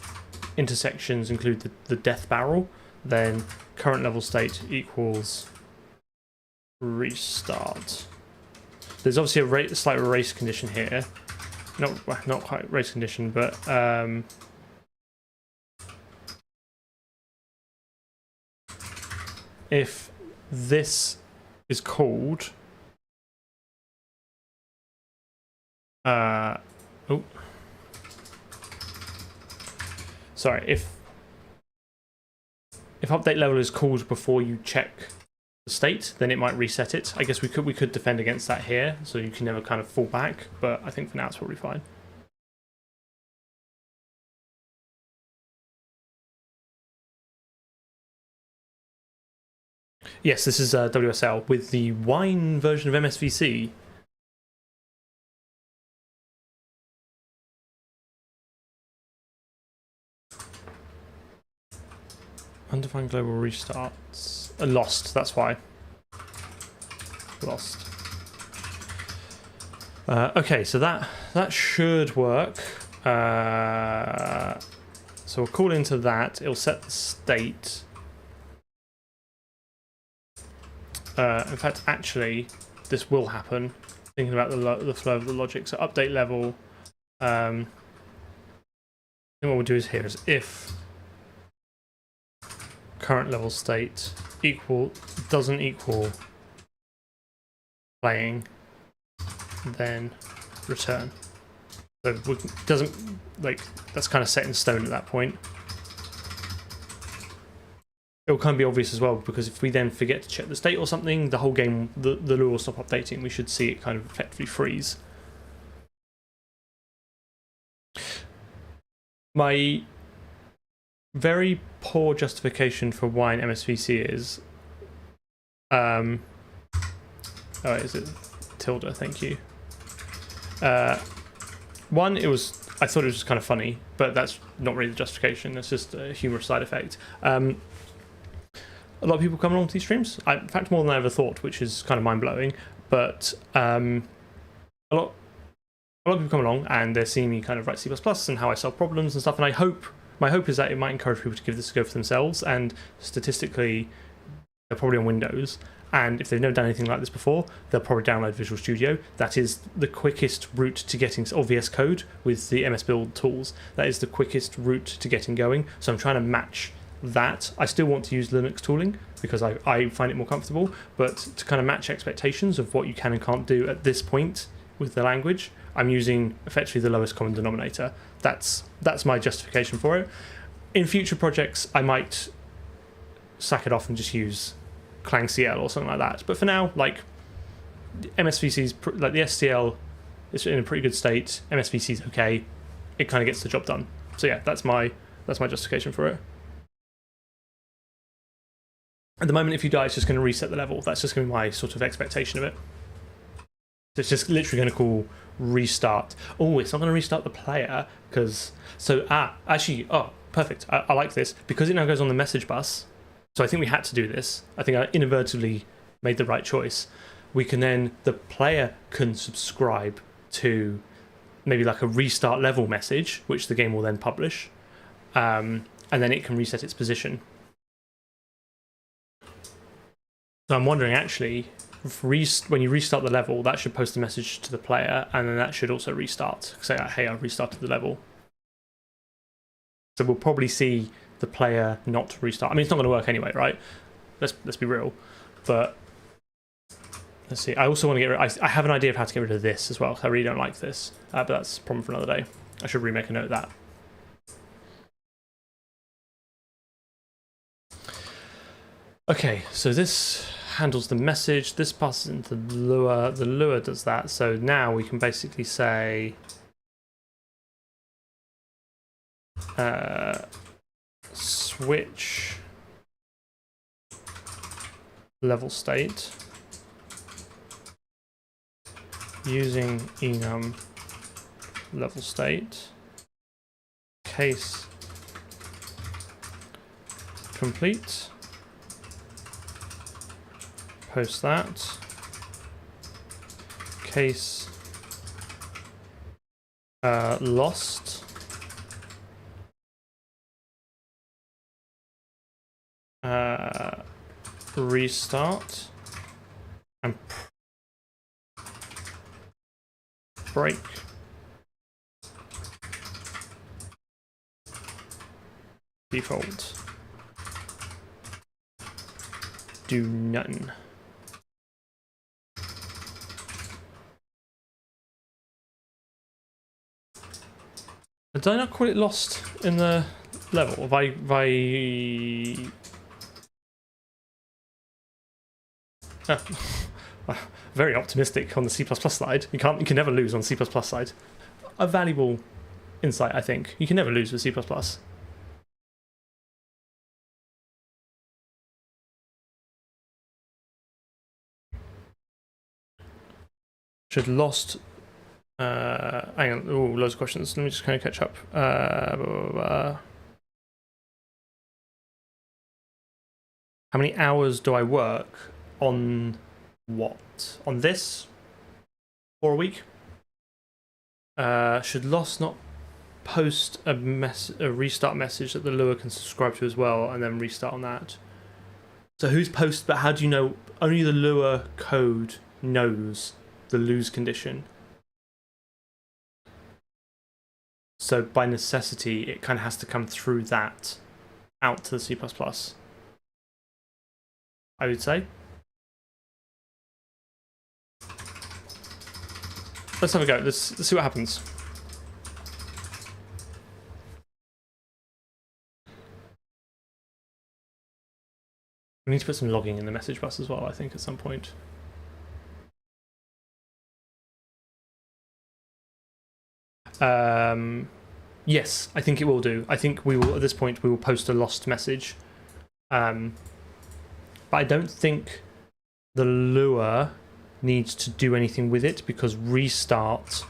intersections include the death barrel, then current level state equals restart. There's obviously a slight race condition here. Not quite race condition, but if this is called sorry, if update level is called before you check the state, then it might reset it. I guess we could defend against that here, so you can never kind of fall back, but I think for now it's probably fine. Yes, this is WSL with the wine version of MSVC. Undefined global restarts. Lost, that's why. Lost. Okay, so that should work. So we'll call into that. It'll set the state. In fact, actually, this will happen. Thinking about the flow of the logic. So update level. I think what we'll do is here is if current level state doesn't equal playing, then return. So it doesn't, like, that's kind of set in stone at that point. It'll kind of be obvious as well, because if we then forget to check the state or something, the whole game, the Lua will stop updating. We should see it kind of effectively freeze. My very poor justification for why an MSVC is oh, is it tilde? Thank you. One, I thought it was just kind of funny, but that's not really the justification. It's just a humorous side effect. A lot of people come along to these streams. In fact, more than I ever thought, which is kind of mind-blowing. But a lot of people come along and they're seeing me kind of write C++ and how I solve problems and stuff. And my hope is that it might encourage people to give this a go for themselves. And statistically, they're probably on Windows. And if they've never done anything like this before, they'll probably download Visual Studio. That is the quickest route to getting, or VS Code with the MS Build tools. That is the quickest route to getting going. So I'm trying to match that. I still want to use Linux tooling because I find it more comfortable, but to kind of match expectations of what you can and can't do at this point with the language, I'm using effectively the lowest common denominator. That's my justification for it. In future projects, I might sack it off and just use Clang CL or something like that. But for now, like, MSVC's like the STL is in a pretty good state. MSVC's okay. It kind of gets the job done. So yeah, that's my justification for it. At the moment, if you die, it's just going to reset the level. That's just going to be my sort of expectation of it. So it's just literally going to call restart. Oh, it's not going to restart the player because actually, perfect. I like this because it now goes on the message bus. So I think we had to do this. I think I inadvertently made the right choice. We can then, the player can subscribe to maybe like a restart level message, which the game will then publish, and then it can reset its position. So I'm wondering, actually, when you restart the level, that should post a message to the player, and then that should also restart. Say, hey, I've restarted the level. So we'll probably see the player not restart. I mean, it's not going to work anyway, right? Let's be real. But let's see. I also want to get rid. I have an idea of how to get rid of this as well, because I really don't like this. But that's a problem for another day. I should remake a note of that. Okay, so this handles the message. This passes into the Lua. The Lua does that. So now we can basically say switch level state using enum level state case complete. Post that case lost restart and break default do none. Did I not call it lost in the level? Very optimistic on the C++ side. You can never lose on C++ side. A valuable insight, I think. You can never lose with C++. Should lost. Hang on. Oh, loads of questions. Let me just kind of catch up. Blah, blah, blah. How many hours do I work on what? On this? For a week? Should lost not post a restart message that the Lua can subscribe to as well, and then restart on that? So who's post? But how do you know? Only the Lua code knows the lose condition. So by necessity, it kind of has to come through that out to the C++. I would say. Let's have a go. Let's see what happens. We need to put some logging in the message bus as well, I think, at some point. Yes, I think it will do. I think we will, at this point, we will post a lost message. But I don't think the Lua needs to do anything with it because restart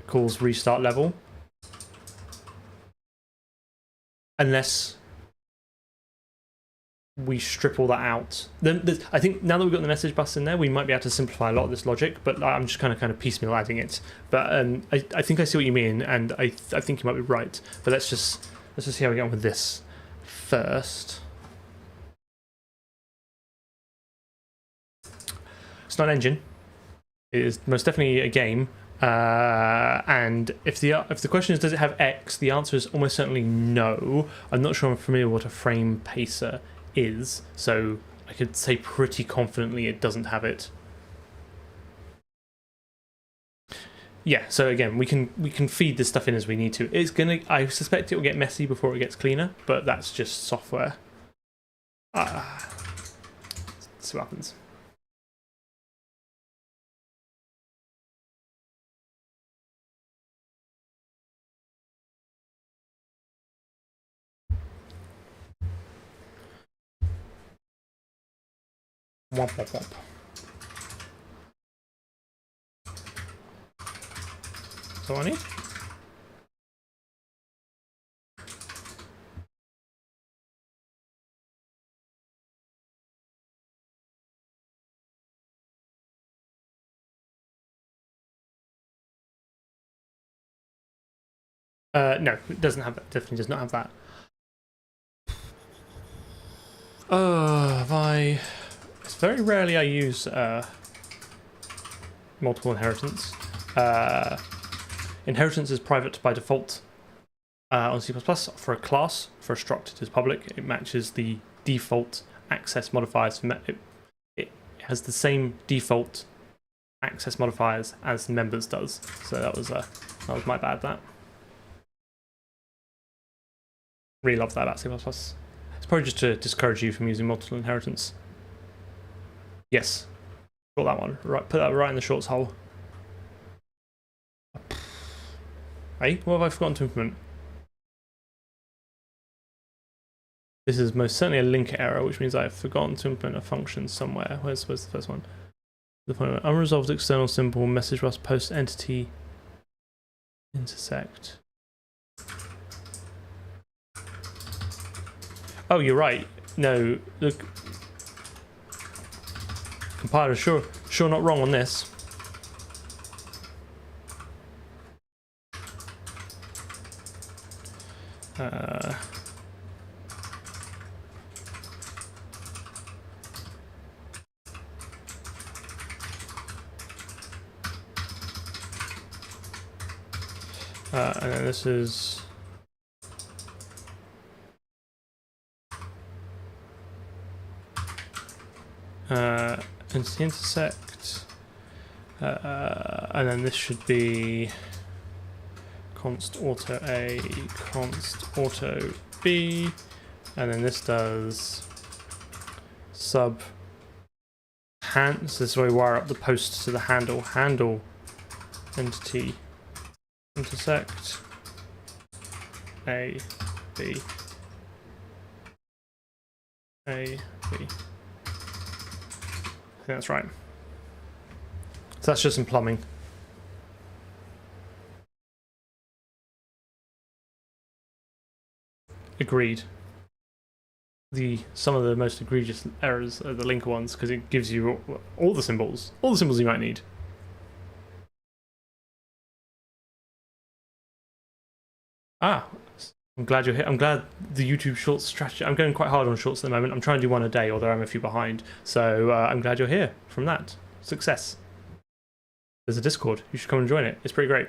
calls restart level. Unless we strip all that out. Then I think now that we've got the message bus in there, we might be able to simplify a lot of this logic, but I'm just kind of piecemeal adding it. But I think I see what you mean, and I think you might be right. But let's just see how we get on with this first. It's not an engine. It is most definitely a game. And if the question is does it have X, the answer is almost certainly no. I'm not sure I'm familiar with what a frame pacer is, so I could say pretty confidently it doesn't have it. Yeah, so again, we can feed this stuff in as we need to. I suspect it will get messy before it gets cleaner, but that's just software. Let's see what happens. Womp womp womp. So I need. No, it doesn't have that. Definitely does not have that. Have I It's very rarely I use multiple inheritance. Inheritance is private by default on C++. For a class, for a struct, it is public. It matches the default access modifiers. It has the same default access modifiers as members does. So that was my bad. That really love that about C++. It's probably just to discourage you from using multiple inheritance. Yes, got that one. Right, put that right in the shorts hole. Hey, what have I forgotten to implement? This is most certainly a linker error, which means I've forgotten to implement a function somewhere. Where's the first one? The point of unresolved external symbol message bus post entity intersect. Oh, you're right. No, look, compiler sure not wrong on this. And then this is entity intersect, and then this should be const auto A, const auto B, and then this does sub hand. So this is where we wire up the post to the handle entity intersect A, B, A, B. I think that's right. So that's just some plumbing. Agreed. Some of the most egregious errors are the linker ones because it gives you all the symbols you might need. Ah, I'm glad you're here. I'm glad the YouTube Shorts strategy. I'm going quite hard on Shorts at the moment. I'm trying to do one a day, although I'm a few behind. So I'm glad you're here from that. Success. There's a Discord. You should come and join it. It's pretty great.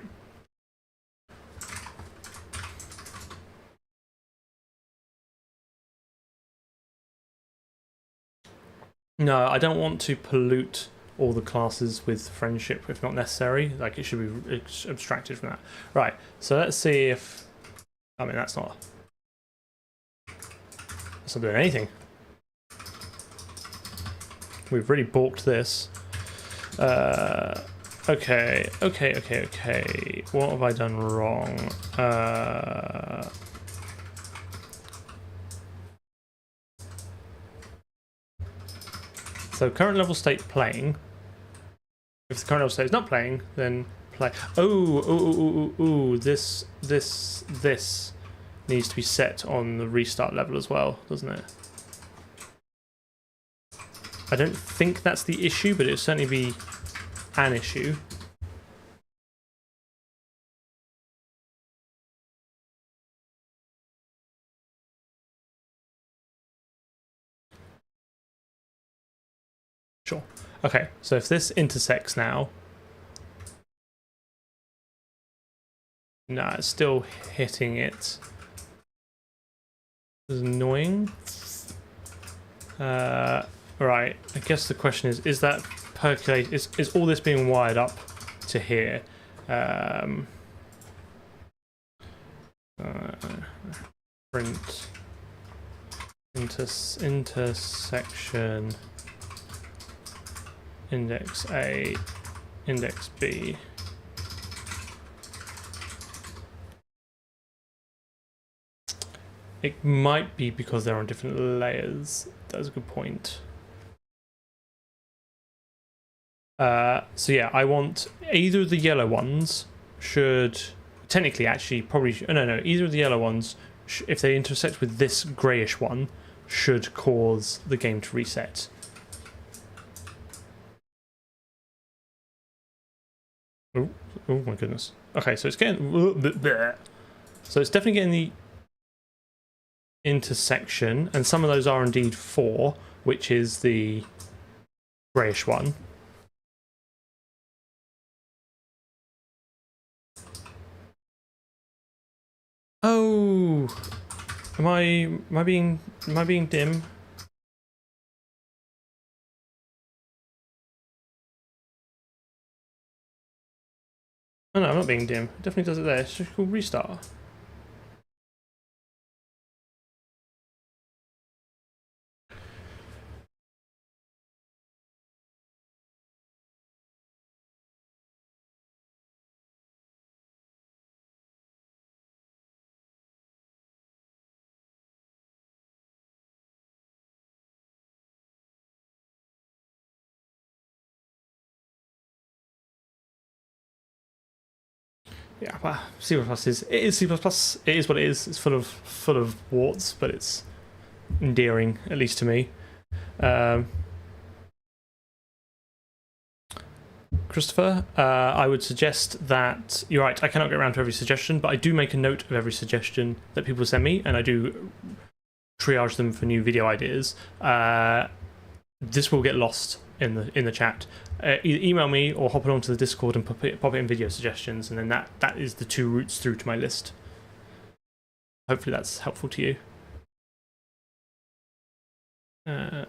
No, I don't want to pollute all the classes with friendship if not necessary. Like, it should be abstracted from that. Right, so let's see if... I mean, that's not doing anything. We've really balked this. Okay. What have I done wrong? So current level state playing. If the current level state is not playing, then play. Oh, this needs to be set on the restart level as well, doesn't it? I don't think that's the issue, but it'll certainly be an issue. Sure. Okay, so if this intersects now, no, it's still hitting it. This is annoying. Right, I guess the question is that percolate? Is all this being wired up to here? Print intersection index A, index B. It might be because they're on different layers. That's a good point. So yeah, I want either of the yellow ones should technically actually probably no, either of the yellow ones if they intersect with this grayish one should cause the game to reset. Oh my goodness. Okay, so it's getting so it's definitely getting the intersection, and some of those are indeed 4, which is the greyish one. Oh, am I being dim? Oh no, I'm not being dim. It definitely does it there. It's just called restart. Yeah, well, C++ is C++. It is what it is. It's full of warts, but it's endearing, at least to me. Christopher, I would suggest that you're right. I cannot get around to every suggestion, but I do make a note of every suggestion that people send me, and I do triage them for new video ideas. This will get lost in the chat. Either email me or hop along to the Discord and pop it in video suggestions, and then that is the 2 routes through to my list. Hopefully that's helpful to you. Did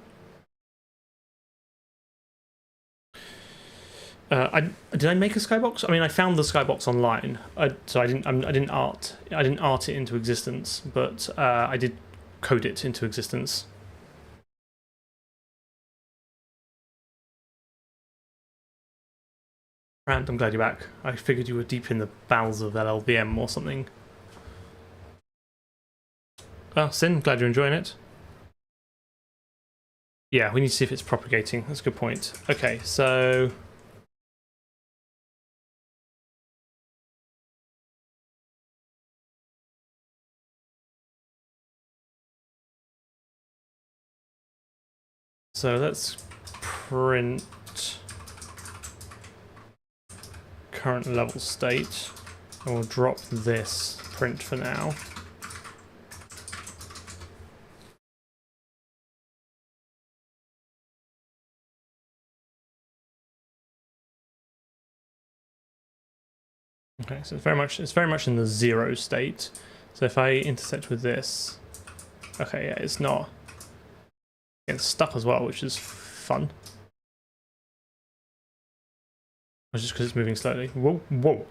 I make a skybox? I mean, I found the skybox online, so I didn't art it into existence, but I did code it into existence. Rand, I'm glad you're back. I figured you were deep in the bowels of LLVM or something. Well, Sin, glad you're enjoying it. Yeah, we need to see if it's propagating. That's a good point. Okay, so let's print current level state, and we'll drop this print for now. Okay, so it's very much in the 0 state. So if I intersect with this, okay, yeah, it's not getting stuck as well, which is fun. Or just because it's moving slowly. Whoa, whoa!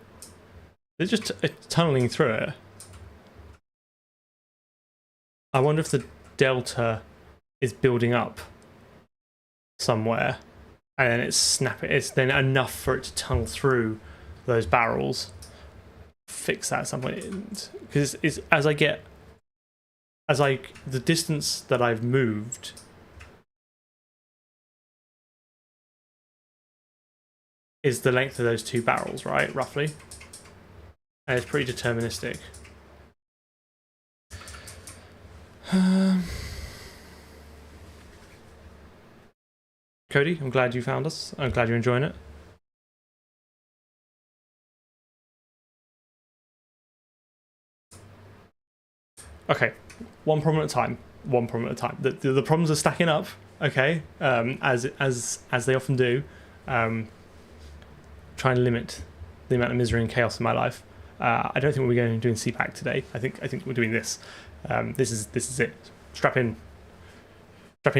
It's just tunneling through it. I wonder if the delta is building up somewhere, and then it's then enough for it to tunnel through those barrels. Fix that at some point, because it's the distance that I've moved is the length of those 2 barrels, right, roughly, and it's pretty deterministic. Cody, I'm glad you found us. I'm glad you're enjoying it. Okay, one problem at a time. One problem at a time. The problems are stacking up. Okay, as they often do. Trying to limit the amount of misery and chaos in my life. I don't think we're going to be doing CPAC today. I think we're doing this. This is it. Strap in,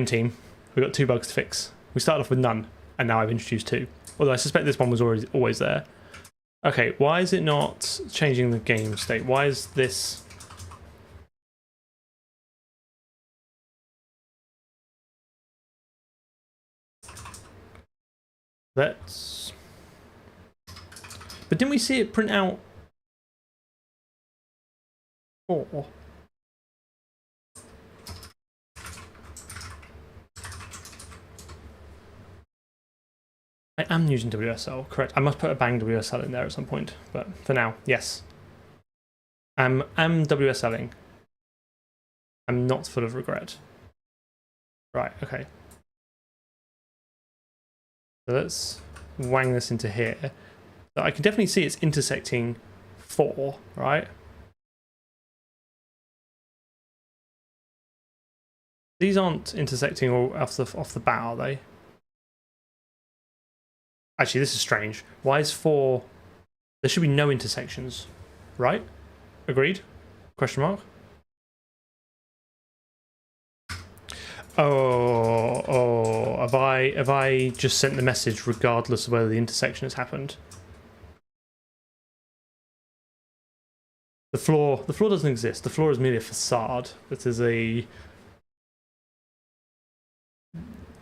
team. We've got 2 bugs to fix. We started off with none, and now I've introduced 2. Although I suspect this one was always there. Okay, why is it not changing the game state? Why is this? Let's. But didn't we see it print out 4? I am using WSL, correct. I must put a bang WSL in there at some point, but for now, yes. I'm WSLing. I'm not full of regret. Right, okay. So let's wang this into here. So I can definitely see it's intersecting 4, right? These aren't intersecting all off the bat, are they? Actually, this is strange. Why is 4... There should be no intersections, right? Agreed? Question mark? Oh, have I just sent the message regardless of whether the intersection has happened? The floor doesn't exist. The floor is merely a facade. It is a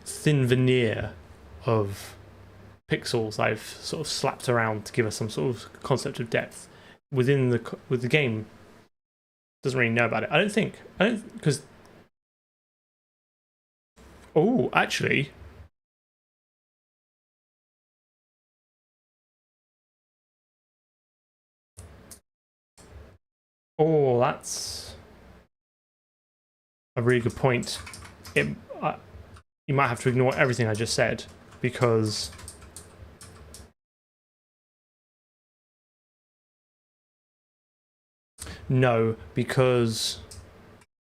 thin veneer of pixels I've sort of slapped around to give us some sort of concept of depth within the game. Doesn't really know about it. I don't because. Oh, actually. Oh, that's a really good point. You might have to ignore everything I just said because no, because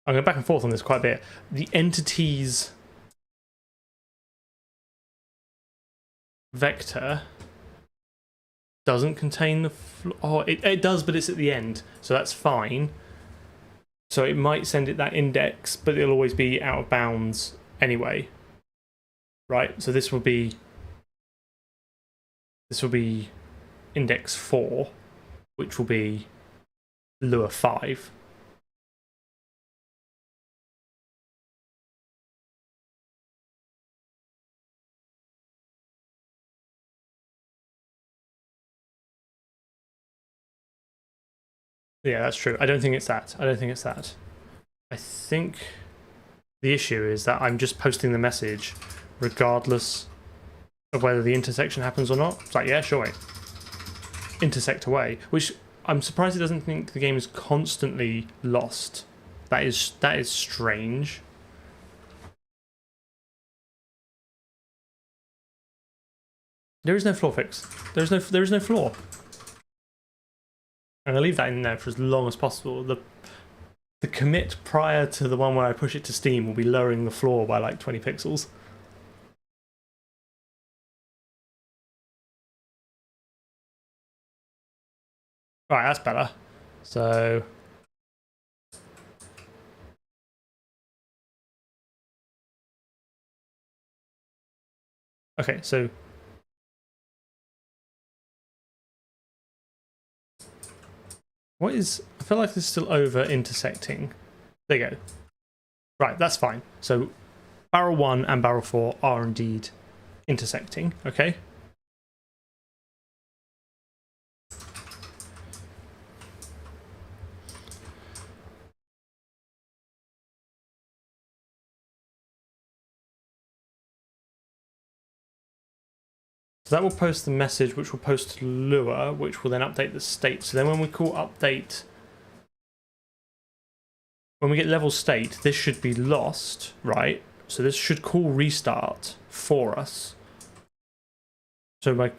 I'm going back and forth on this quite a bit. The entities vector doesn't contain the oh, it does, but it's at the end, so that's fine. So it might send it that index, but it'll always be out of bounds anyway, right? So this will be index 4, which will be Lua 5. Yeah, that's true. I don't think it's that. I think the issue is that I'm just posting the message regardless of whether the intersection happens or not. It's like, yeah, sure, intersect away, which I'm surprised it doesn't think the game is constantly lost. That is strange. There is no floor fix. There is no floor. I'm gonna leave that in there for as long as possible. The commit prior to the one where I push it to Steam will be lowering the floor by like 20 pixels. Alright, that's better. So okay, so what is... I feel like this is still over intersecting. There you go. Right, that's fine. So barrel 1 and barrel 4 are indeed intersecting, okay? So that will post the message, which will post to Lua, which will then update the state. So then when we call update, when we get level state, this should be lost, right? So this should call restart for us. So my...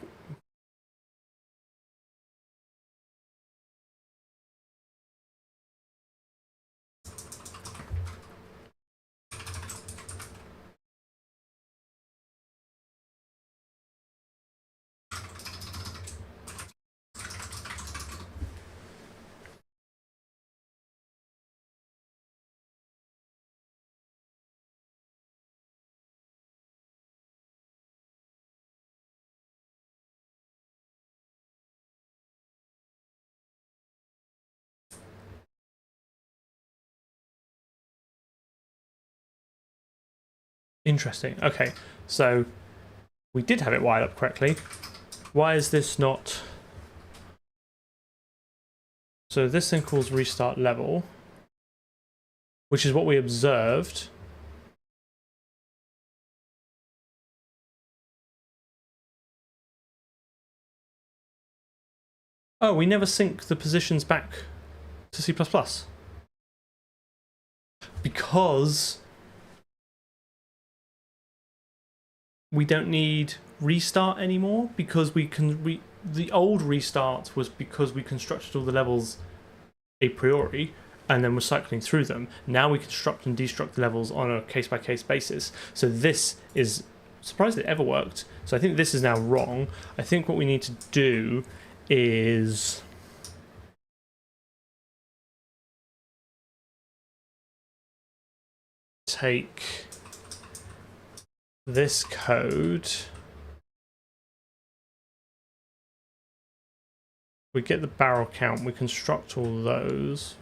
Interesting. Okay, so we did have it wired up correctly. Why is this not... So this thing calls restart level, which is what we observed. Oh, we never sync the positions back to C++. Because we don't need restart anymore, because we can... the old restart was because we constructed all the levels a priori and then we're cycling through them. Now we construct and destruct the levels on a case-by-case basis. So this is surprised it ever worked. So I think this is now wrong. I think what we need to do is take this code. We get the barrel count, we construct all those.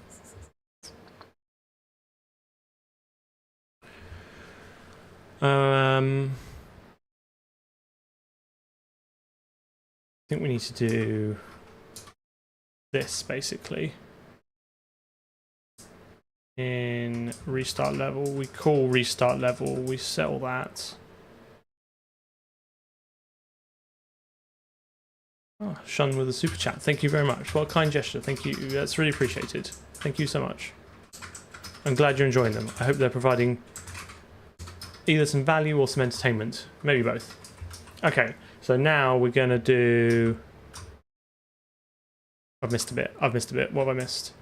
I think we need to do this basically. In restart level, we call restart level, we settle that. Oh, Shun with a super chat. Thank you very much. What a kind gesture. Thank you. That's really appreciated. Thank you so much. I'm glad you're enjoying them. I hope they're providing either some value or some entertainment. Maybe both. Okay, so now we're going to do... I've missed a bit. What have I missed?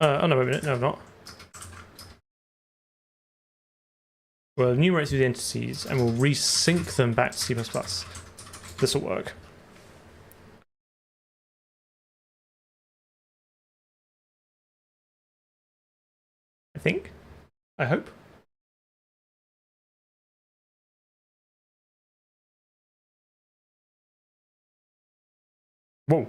Oh no, wait a minute. No, I'm not. We'll enumerate through the entities and we'll resync them back to C++. This will work. I think. I hope. Whoa.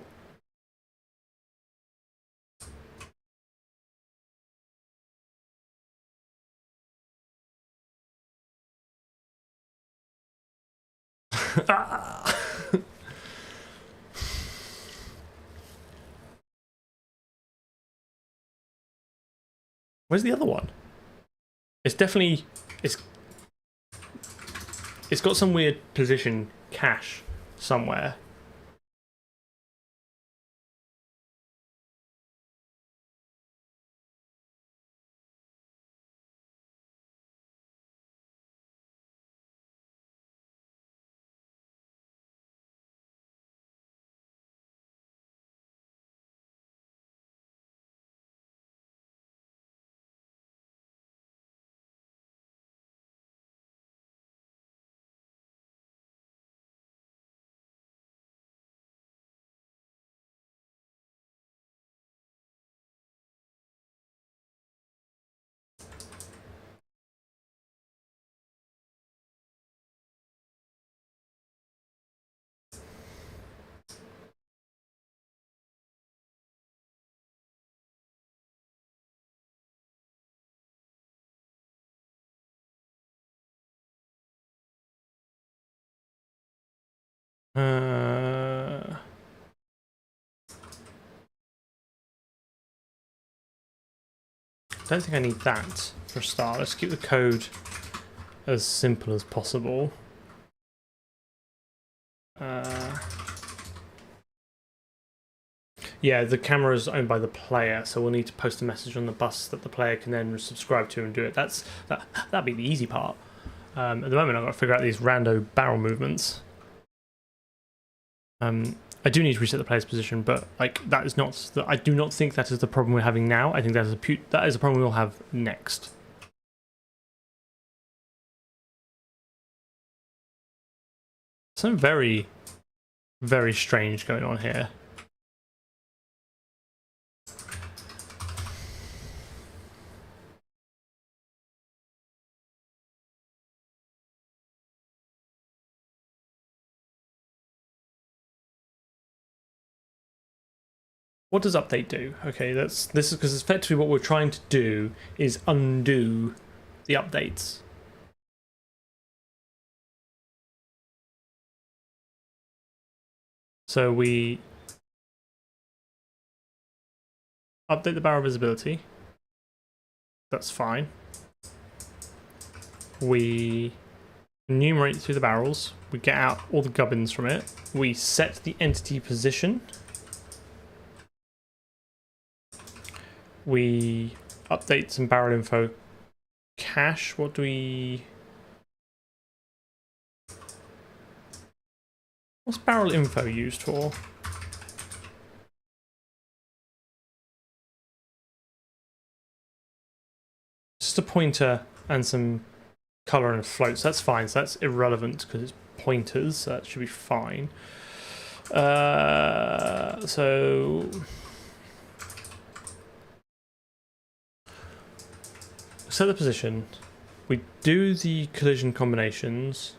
Where's the other one? It's definitely it's got some weird position cache somewhere. I don't think I need that for a start. Let's keep the code as simple as possible. Yeah, the camera is owned by the player, so we'll need to post a message on the bus that the player can then subscribe to and do it. That'd be the easy part. At the moment, I've got to figure out these rando barrel movements. I do need to reset the player's position, but like that is not. I do not think that is the problem we're having now. I think that is a problem we'll have next. Something very, very strange going on here. What does update do? Okay, this is because effectively what we're trying to do is undo the updates. So we update the barrel visibility. That's fine. We enumerate through the barrels. We get out all the gubbins from it. We set the entity position. We update some barrel info cache. What do we... What's barrel info used for? just a pointer and some color and floats. That's fine. So that's irrelevant because it's pointers. So that should be fine. So set the position. We do the collision combinations.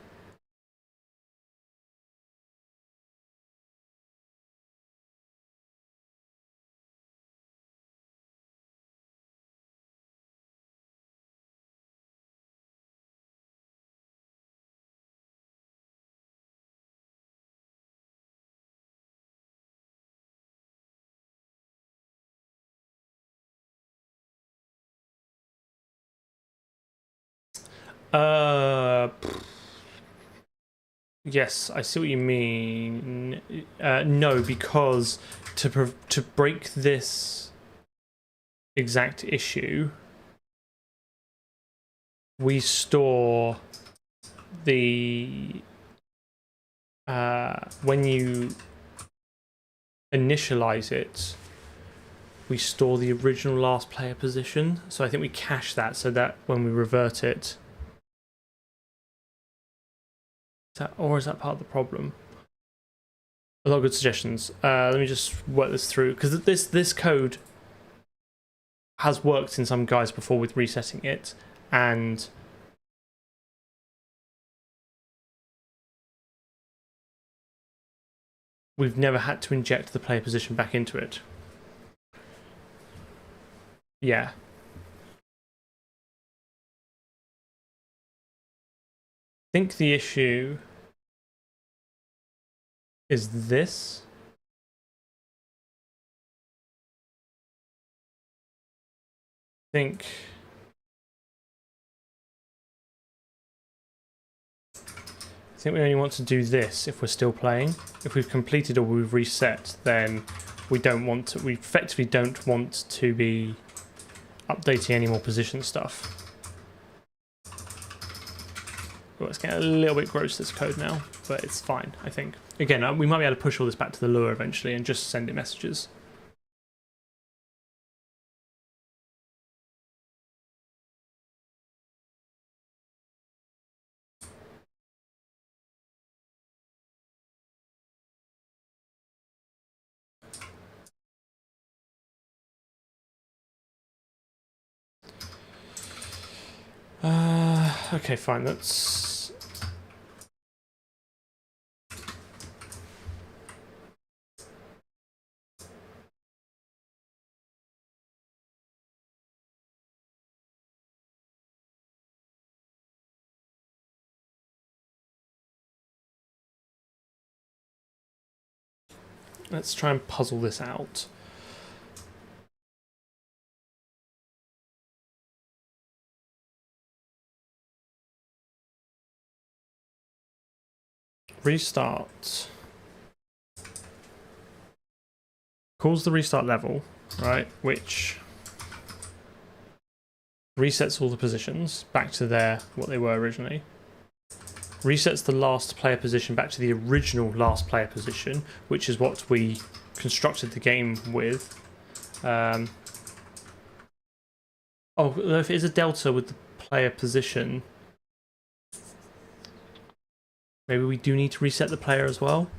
Yes, I see what you mean. No, because to break this exact issue, we store the when you initialize it, we store the original last player position. So I think we cache that so that when we revert it. Or is that part of the problem? A lot of good suggestions. Let me just work this through, because this code has worked in some guys before with resetting it, and we've never had to inject the player position back into it. Yeah. I think the issue is this. I think we only want to do this if we're still playing. If we've completed or we've reset, then we don't want to. We effectively don't want to be updating any more position stuff. Well, it's getting a little bit gross, this code now, but it's fine, I think. Again, we might be able to push all this back to the Lua eventually and just send it messages. Okay, fine, let's... Let's try and puzzle this out. Restart. Calls the restart level, right, which resets all the positions back to what they were originally. Resets the last player position back to the original last player position, which is what we constructed the game with. Oh, if it is a delta with the player position, maybe we do need to reset the player as well.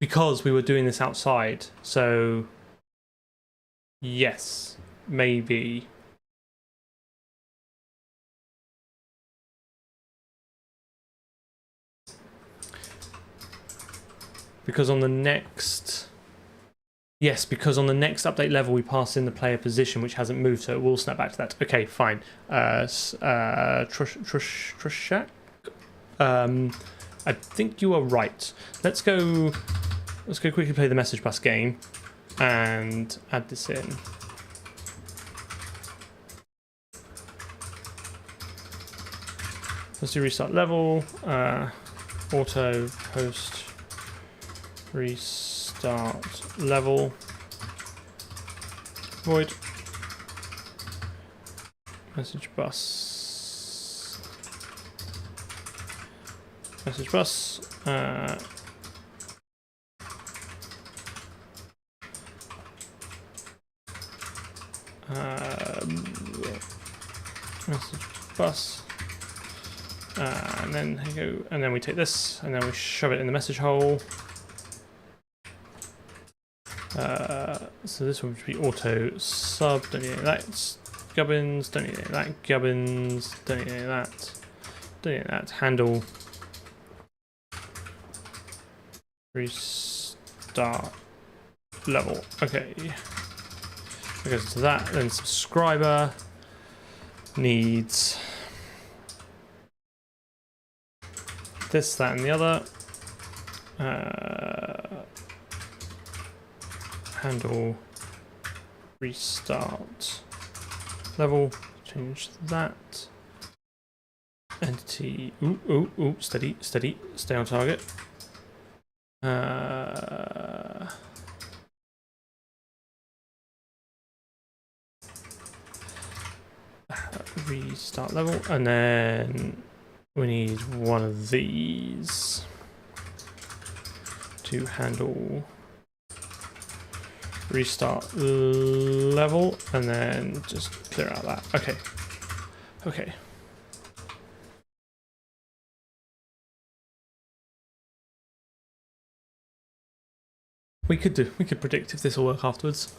Because we were doing this outside, so yes, maybe. Because on the next... Yes, because on the next update level we pass in the player position, which hasn't moved, so it will snap back to that. Okay, fine. Trushak? I think you are right. Let's go quickly play the message bus game and add this in. Let's do restart level, auto host restart level, void message bus, bus. And then here you go, and then we take this, and then we shove it in the message hole. So this one would be auto sub, don't need any of that. Gubbins, don't need any of that. Gubbins, don't need any of that. Don't need any of that. Handle. Restart level. Okay. It goes to that. Then subscriber needs this, that, and the other. Handle restart level. Change that. Entity. Ooh, steady. Stay on target. Restart level, and then we need one of these to handle restart level, and then just clear out that. Okay. We could predict if this will work afterwards.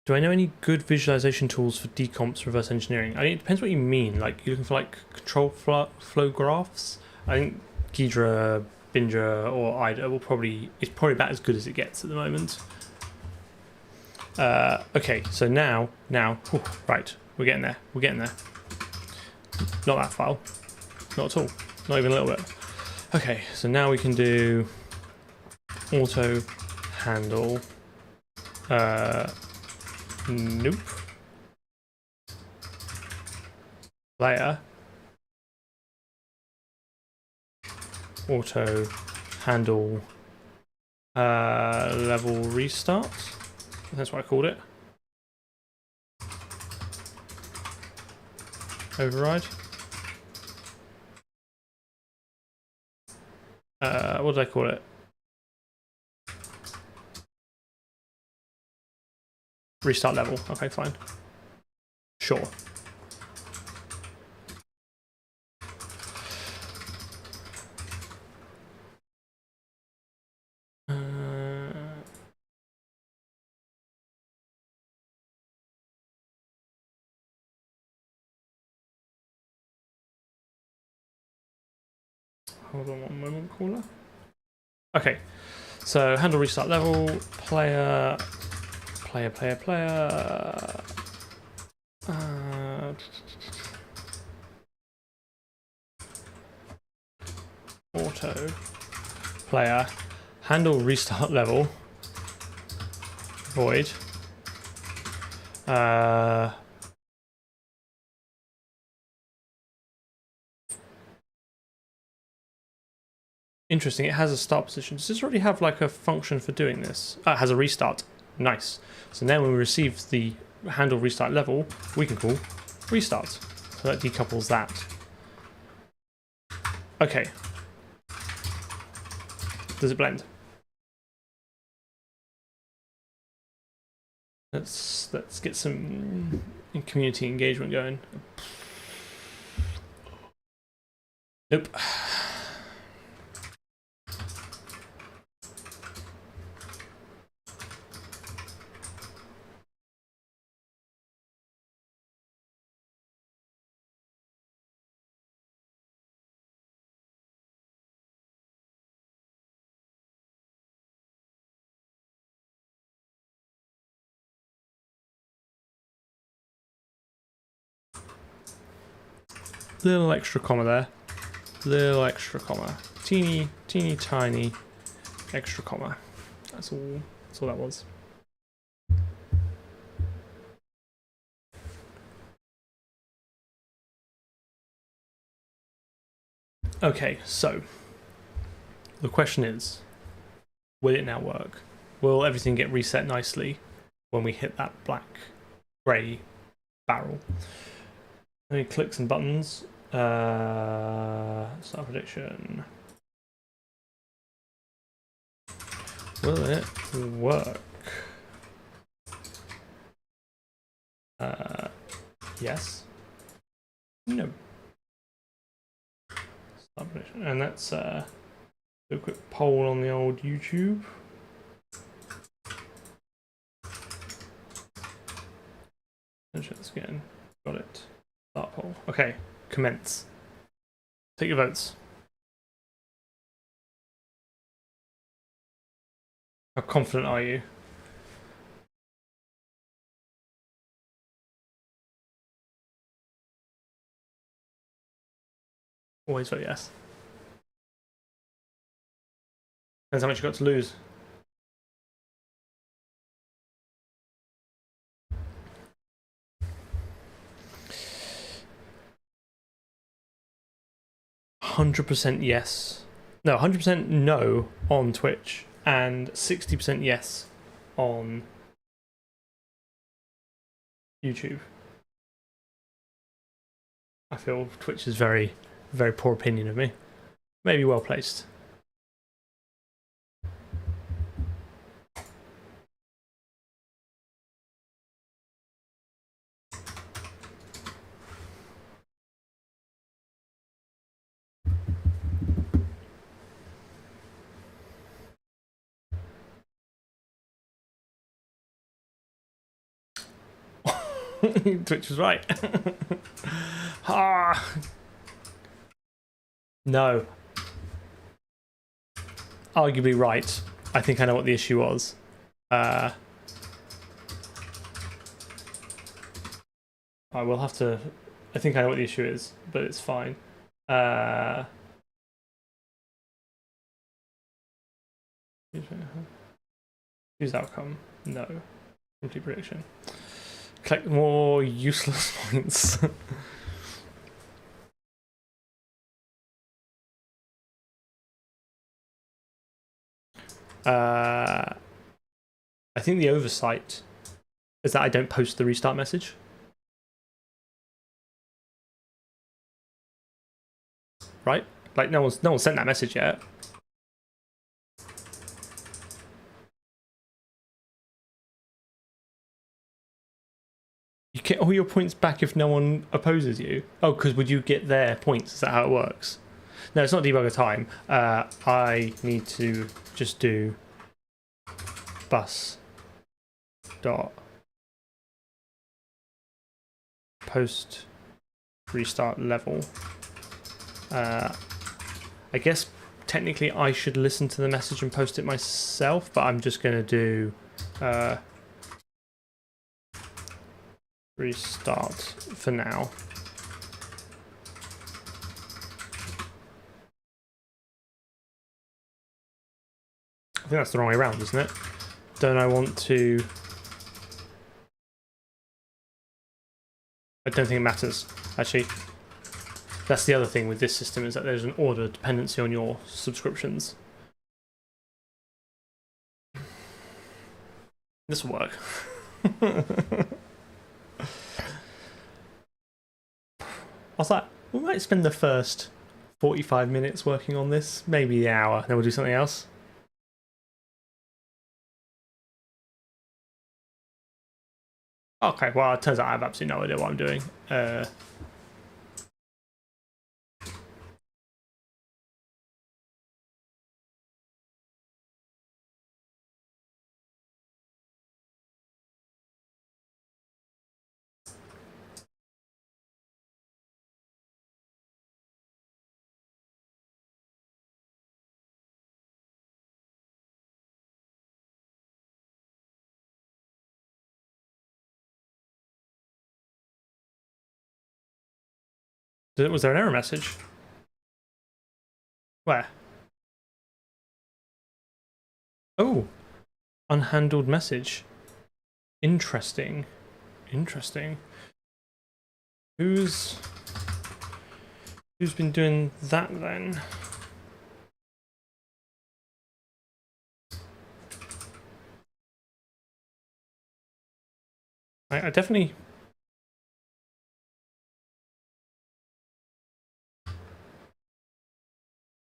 Do I know any good visualization tools for decomps reverse engineering? I mean, it depends what you mean. Like, you're looking for like control flow graphs. I think Ghidra, Bindra, or IDA will probably about as good as it gets at the moment. Okay, so now, whew, right, we're getting there. Not that file, not at all, not even a little bit. Okay, so now we can do auto handle. Nope. Layer. Auto handle level restart. That's what I called it. Override. What did I call it? Restart level. Okay, fine. Sure. Hold on one moment, caller. Okay, so handle restart level, player. Auto player handle restart level void. Interesting, it has a start position. Does this already have like a function for doing this? It has a restart. Nice. So now when we receive the handle restart level, we can call restart. So that decouples that. Okay. Does it blend? Let's get some community engagement going. Nope. Little extra comma there. Little extra comma. Teeny tiny extra comma. That's all that was. Okay, so the question is, will it now work? Will everything get reset nicely when we hit that grey barrel? Any clicks and buttons? Start prediction. Will it work? Yes. No. And let's do a quick poll on the old YouTube. Let's check this again. Got it. Start poll. Okay. Commence. Take your votes. How confident are you? Always vote yes. Depends how much you got to lose. %100% yes. No, 100% no on Twitch, and 60% yes on YouTube. I feel Twitch is very, very poor opinion of me. Maybe well placed. Twitch was right. Ah. No. Arguably right. I think I know what the issue was. I will have to. I think I know what the issue is, but it's fine. Use outcome. No. Complete prediction. Collect more useless points. I think the oversight is that I don't post the restart message. Right? Like no one's sent that message yet. You get all your points back if no one opposes you. Oh, because would you get their points? Is that how it works? No, it's not debugger time. I need to just do bus dot post restart level. I guess technically I should listen to the message and post it myself, but I'm just going to do restart for now. I think that's the wrong way around, isn't it? Don't I want to... I don't think it matters, actually. That's the other thing with this system, is that there's an order dependency on your subscriptions. This will work. What's that? We might spend the first 45 minutes working on this, maybe an hour, then we'll do something else. Okay, well, it turns out I have absolutely no idea what I'm doing. Was there an error message? Where? Oh, unhandled message. Interesting. Interesting. Who's been doing that then? I definitely...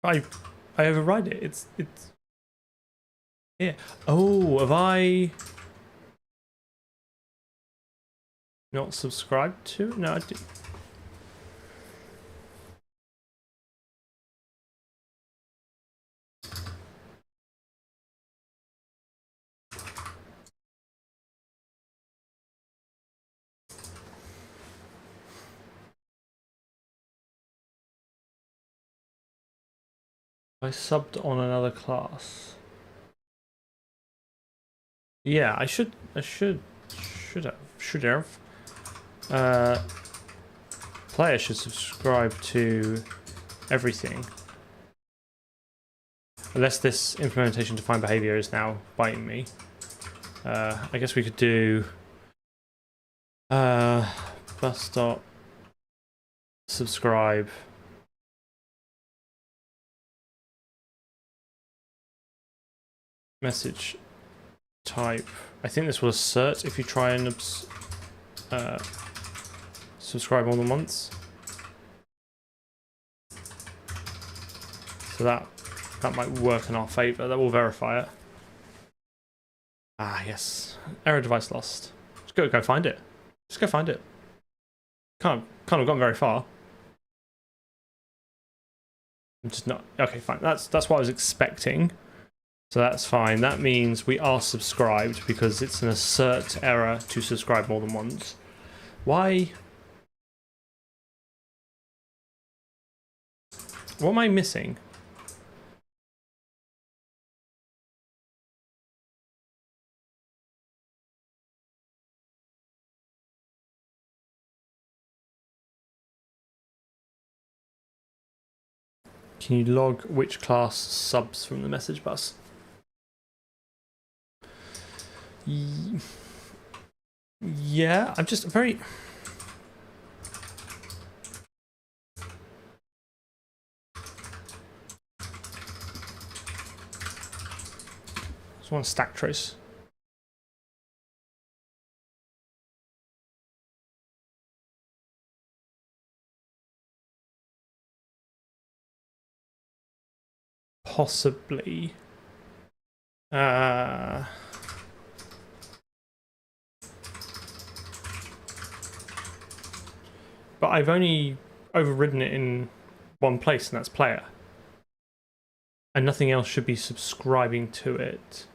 I override it. It's yeah. Oh, have I? not subscribed to? No, I do. I subbed on another class. Yeah, I should have. Player should subscribe to everything. Unless this implementation defined behavior is now biting me. I guess we could do bus stop subscribe message type. I think this will assert if you try and subscribe more than once. So that might work in our favor. That will verify it. Ah, yes. Error device lost. Just go find it. Just go find it. Can't have gone very far. I'm just not. Okay, fine. That's what I was expecting. So that's fine. That means we are subscribed because it's an assert error to subscribe more than once. Why? What am I missing? Can you log which class subs from the message bus? Yeah, I'm just very... Just want to stack trace. Possibly. But I've only overridden it in one place, and that's player. And nothing else should be subscribing to it.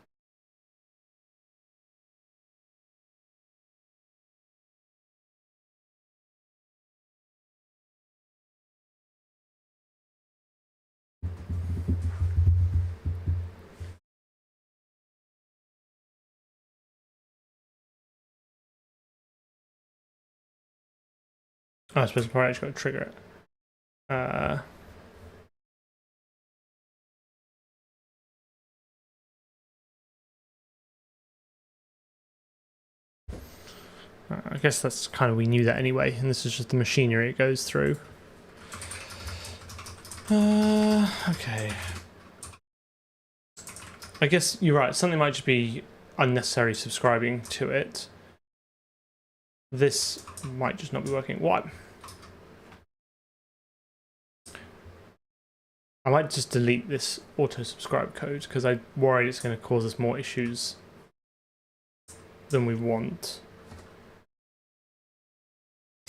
Oh, I suppose I've probably actually got to trigger it. I guess that's kind of, we knew that anyway, and this is just the machinery it goes through. Okay. I guess you're right, something might just be unnecessary subscribing to it. This might just not be working. What? I might just delete this auto-subscribe code because I'm worried it's going to cause us more issues than we want.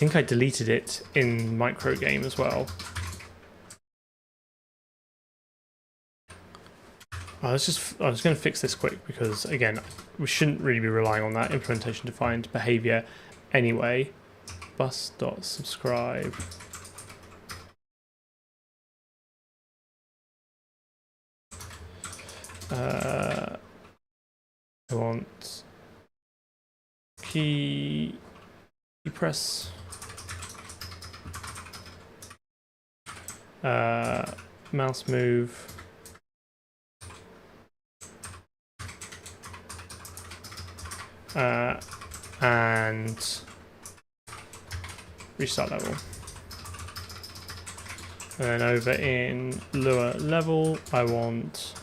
I think I deleted it in micro game as well. I was going to fix this quick because, again, we shouldn't really be relying on that implementation defined behavior anyway. Bus.subscribe. I want key press. Mouse move. And restart level. And then over in Lua level, I want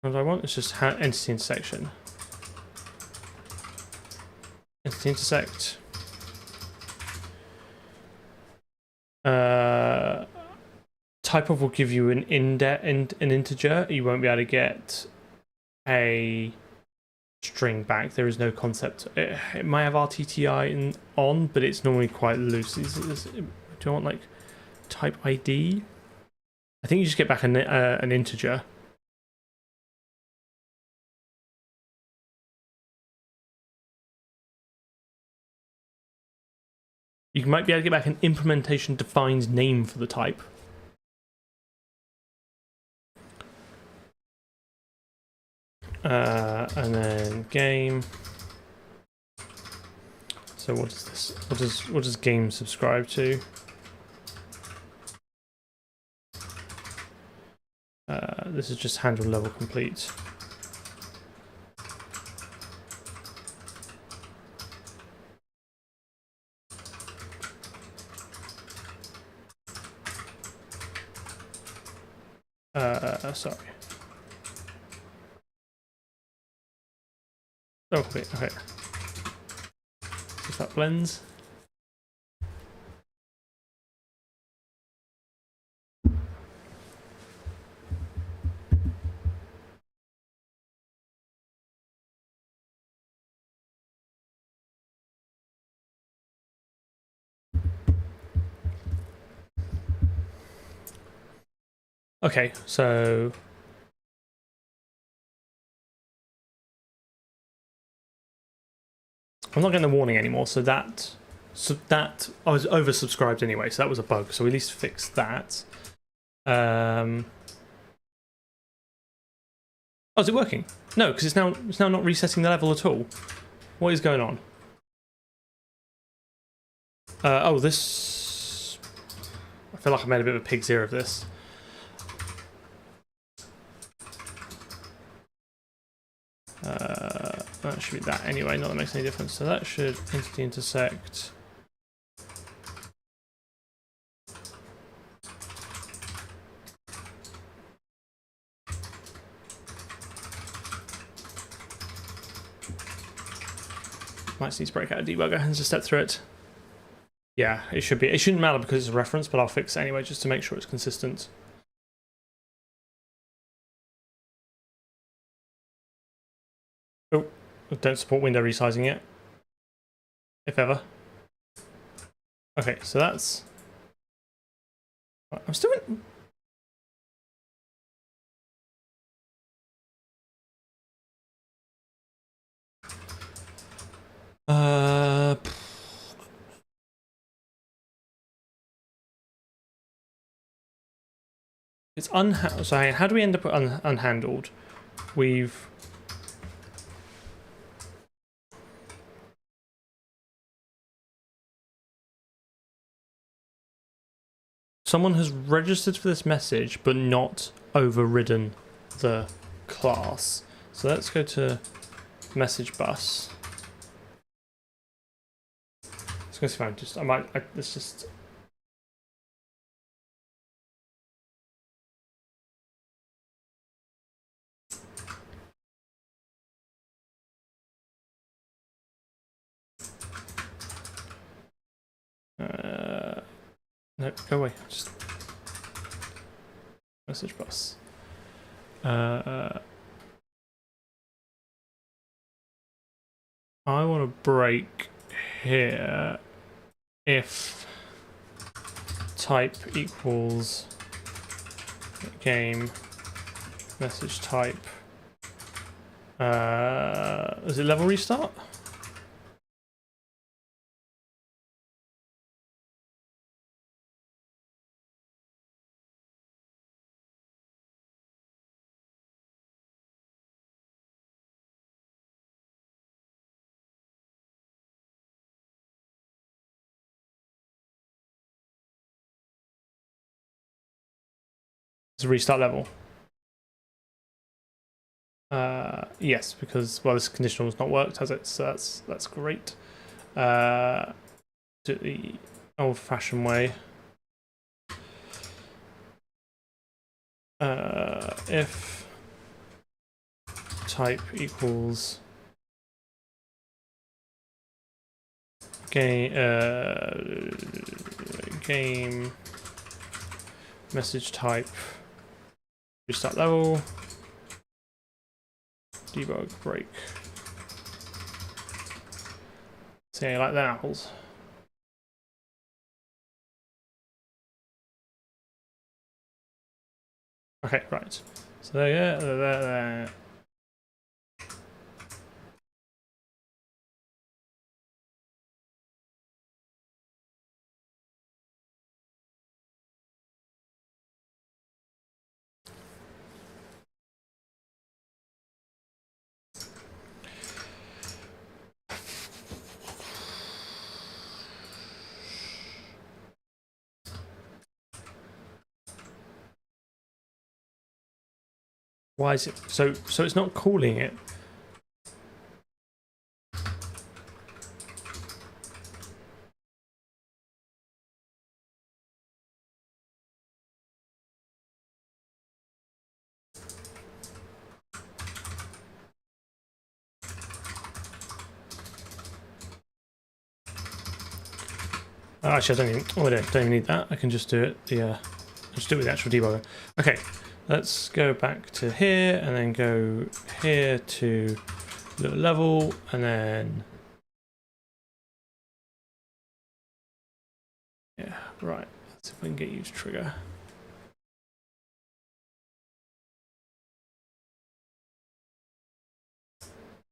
what I want is just entity intersection. Entity intersect. type of will give you an an integer. You won't be able to get a string back. There is no concept. It might have RTTI on, but it's normally quite loose. Do you want like type ID? I think you just get back an integer. You might be able to get back an implementation defined name for the type. And then game. So what is this? What does game subscribe to? This is just handle level complete. Sorry. Oh, wait, okay. See if that blends. Okay, so I'm not getting the warning anymore, so that I was oversubscribed anyway, so that was a bug. So we at least fixed that. Oh, is it working? No, because it's now not resetting the level at all. What is going on? Oh, this. I feel like I made a bit of a pig's ear of this. That should be that anyway, not that makes any difference. So that should entity intersect. Might need to break out a debugger and just step through it. Yeah, it should be. It shouldn't matter because it's a reference, but I'll fix it anyway just to make sure it's consistent. Oh, don't support window resizing yet. If ever. Okay, so that's... I'm still in... It's so how do we end up unhandled? We've... Someone has registered for this message, but not overridden the class. So let's go to message bus. Let's go see if let's just... No, go away. Just message bus. I want to break here if type equals game message type. Is it level restart? It's a restart level. Yes, because well, this conditional has not worked, has it? So that's great. Do it the old-fashioned way. If type equals game message type, restart level, debug break. See how you like that, apples? Okay, right. So there. Why is it so it's not calling it? Oh, actually, I don't even need that. I can just do it. Just do it with the actual debugger. Okay, let's go back to here and then go here to the level and then yeah, right. Let's see if we can get you to trigger.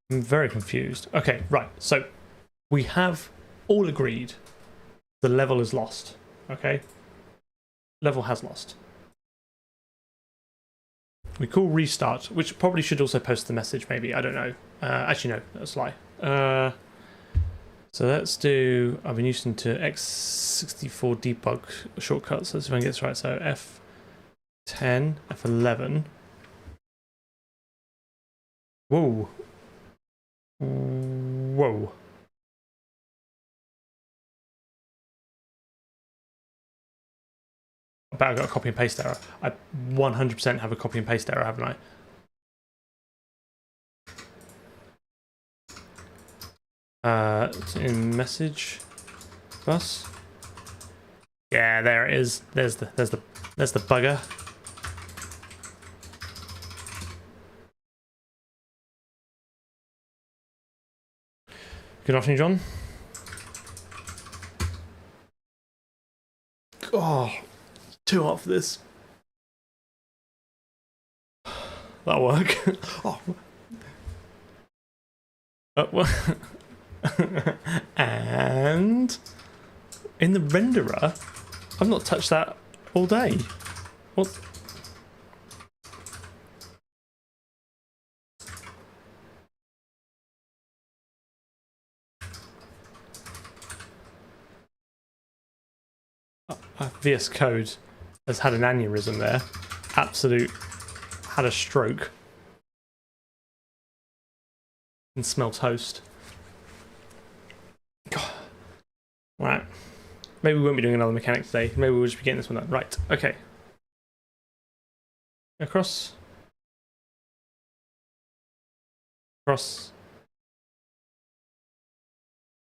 I'm very confused. Okay, right. So we have all agreed the level is lost. Okay, level has lost. We call restart, which probably should also post the message, maybe. I don't know. Actually, no, that's a lie. So let's do. I've been using to x64 debug shortcuts. Let's see if I can get this right. So F10, F11. Whoa. Whoa. I bet I got a copy and paste error. I 100% have a copy and paste error, haven't I? In message bus. Yeah, there it is. There's the bugger. Good afternoon, John. Oh, too hot for this. That'll work. Oh. Well. And in the renderer, I've not touched that all day. What? VS Code has had an aneurysm there. Absolute had a stroke. And smell toast. God. Right. Maybe we won't be doing another mechanic today. Maybe we'll just be getting this one done. Right, okay. Across. Cross.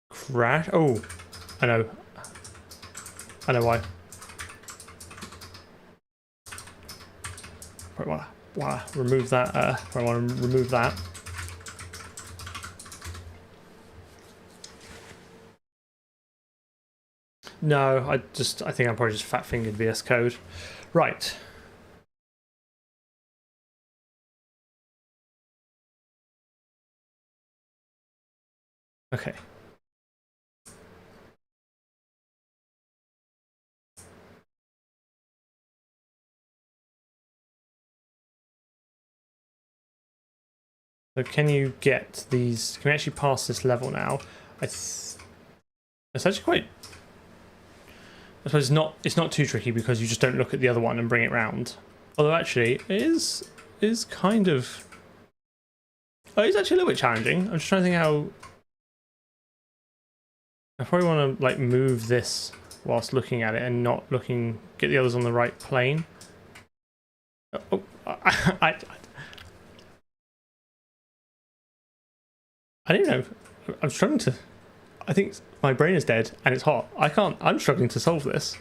Crash. Oh, I know. I know why. Right, wanna remove that. I want to remove that. No, I think I'm probably just fat-fingered VS Code. Right. Okay. So can you get these? Can we actually pass this level now? It's actually quite. I suppose it's not too tricky because you just don't look at the other one and bring it round. Although actually it is kind of. Oh, it's actually a little bit challenging. I'm just trying to think how. I probably want to like move this whilst looking at it and not get the others on the right plane. Oh, I don't know. I'm struggling to. I think my brain is dead and it's hot. I'm struggling to solve this.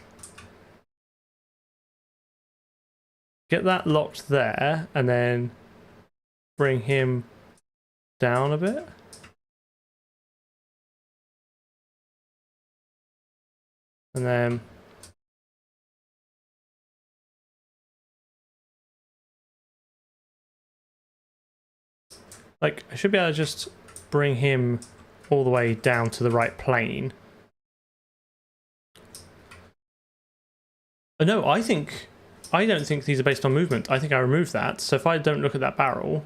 get that locked there, and then bring him down a bit. And then like I should be able to just bring him all the way down to the right plane. No, I don't think these are based on movement. I think I removed that. So if I don't look at that barrel,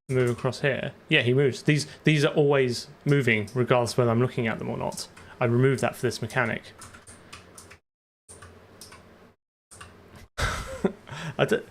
move across here. Yeah, he moves. These are always moving regardless of whether I'm looking at them or not. I removed that for this mechanic. I don't...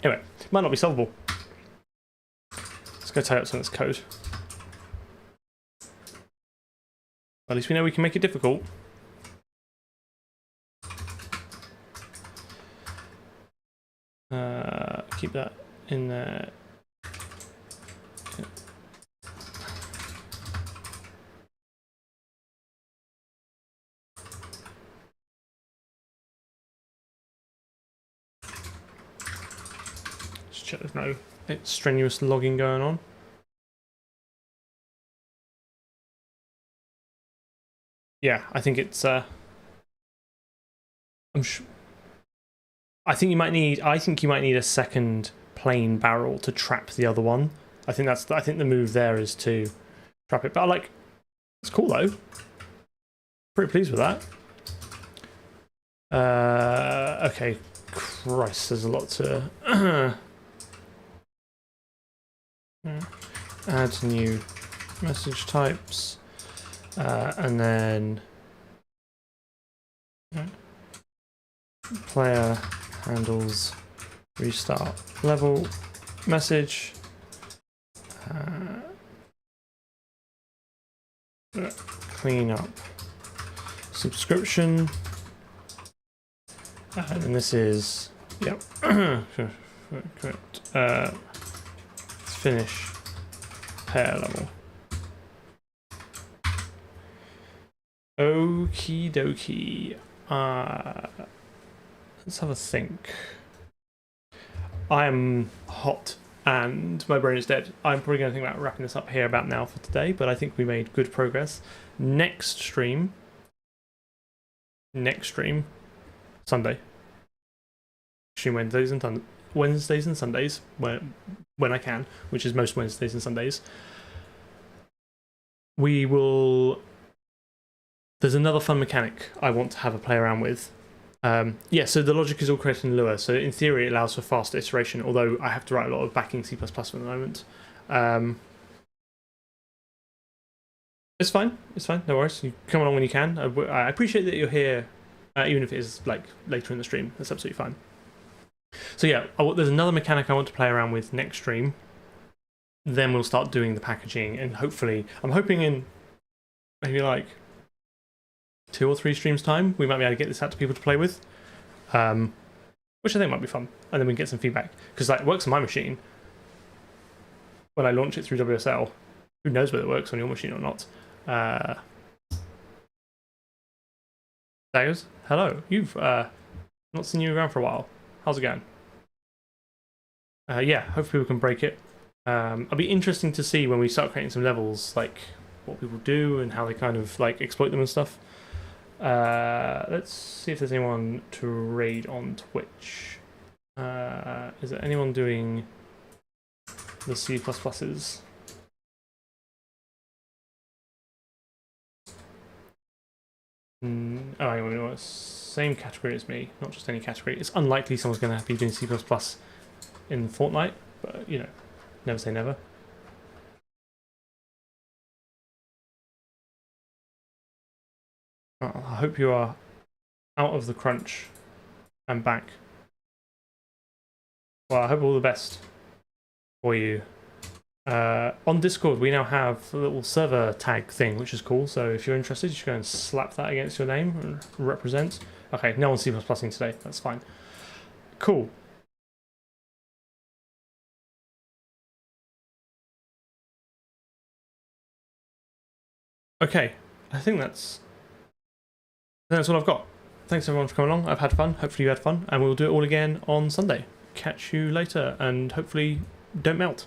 Anyway, might not be solvable. Let's go tie up some of this code. At least we know we can make it difficult. Keep that in there. Just check there's no strenuous logging going on. Yeah, I think it's I'm sure. I think you might need a second plain barrel to trap the other one. I think the move there is to trap it. But it's cool though. Pretty pleased with that. Okay, Christ, there's a lot to add new message types, and then player handles restart level message, clean up subscription, and then this is correct, finish pair level. Okie dokie. Let's have a think. I am hot and my brain is dead. I'm probably going to think about wrapping this up here about now for today, but I think we made good progress. Next stream, Sunday. Stream Wednesdays and Sundays, when I can, which is most Wednesdays and Sundays. We will... There's another fun mechanic I want to have a play around with. Yeah, so the logic is all created in Lua, so in theory it allows for faster iteration, although I have to write a lot of backing C++ for the moment. It's fine, no worries. You come along when you can. I appreciate that you're here, even if it is like later in the stream. That's absolutely fine. So yeah, there's another mechanic I want to play around with next stream. Then we'll start doing the packaging, and hopefully, I'm hoping in maybe like 2 or 3 streams time, we might be able to get this out to people to play with, which I think might be fun, and then we can get some feedback, because it works on my machine. When I launch it through WSL, who knows whether it works on your machine or not. Daggers, hello. You've not seen you around for a while. How's it going? Yeah, hopefully we can break it. It'll be interesting to see when we start creating some levels, like what people do and how they kind of like exploit them and stuff. Let's see if there's anyone to raid on Twitch. Is there anyone doing the C++s? Oh, hang on, same category as me, not just any category. It's unlikely someone's going to be doing C++ in Fortnite, but you know, never say never. I hope you are out of the crunch and back. Well, I hope all the best for you. On Discord, we now have a little server tag thing, which is cool. So if you're interested, you should go and slap that against your name and represent. Okay, no one's C++ing today. That's fine. Cool. Okay, I think that's all I've got. Thanks everyone for coming along. I've had fun. Hopefully you had fun, and we'll do it all again on Sunday. Catch you later, and hopefully don't melt.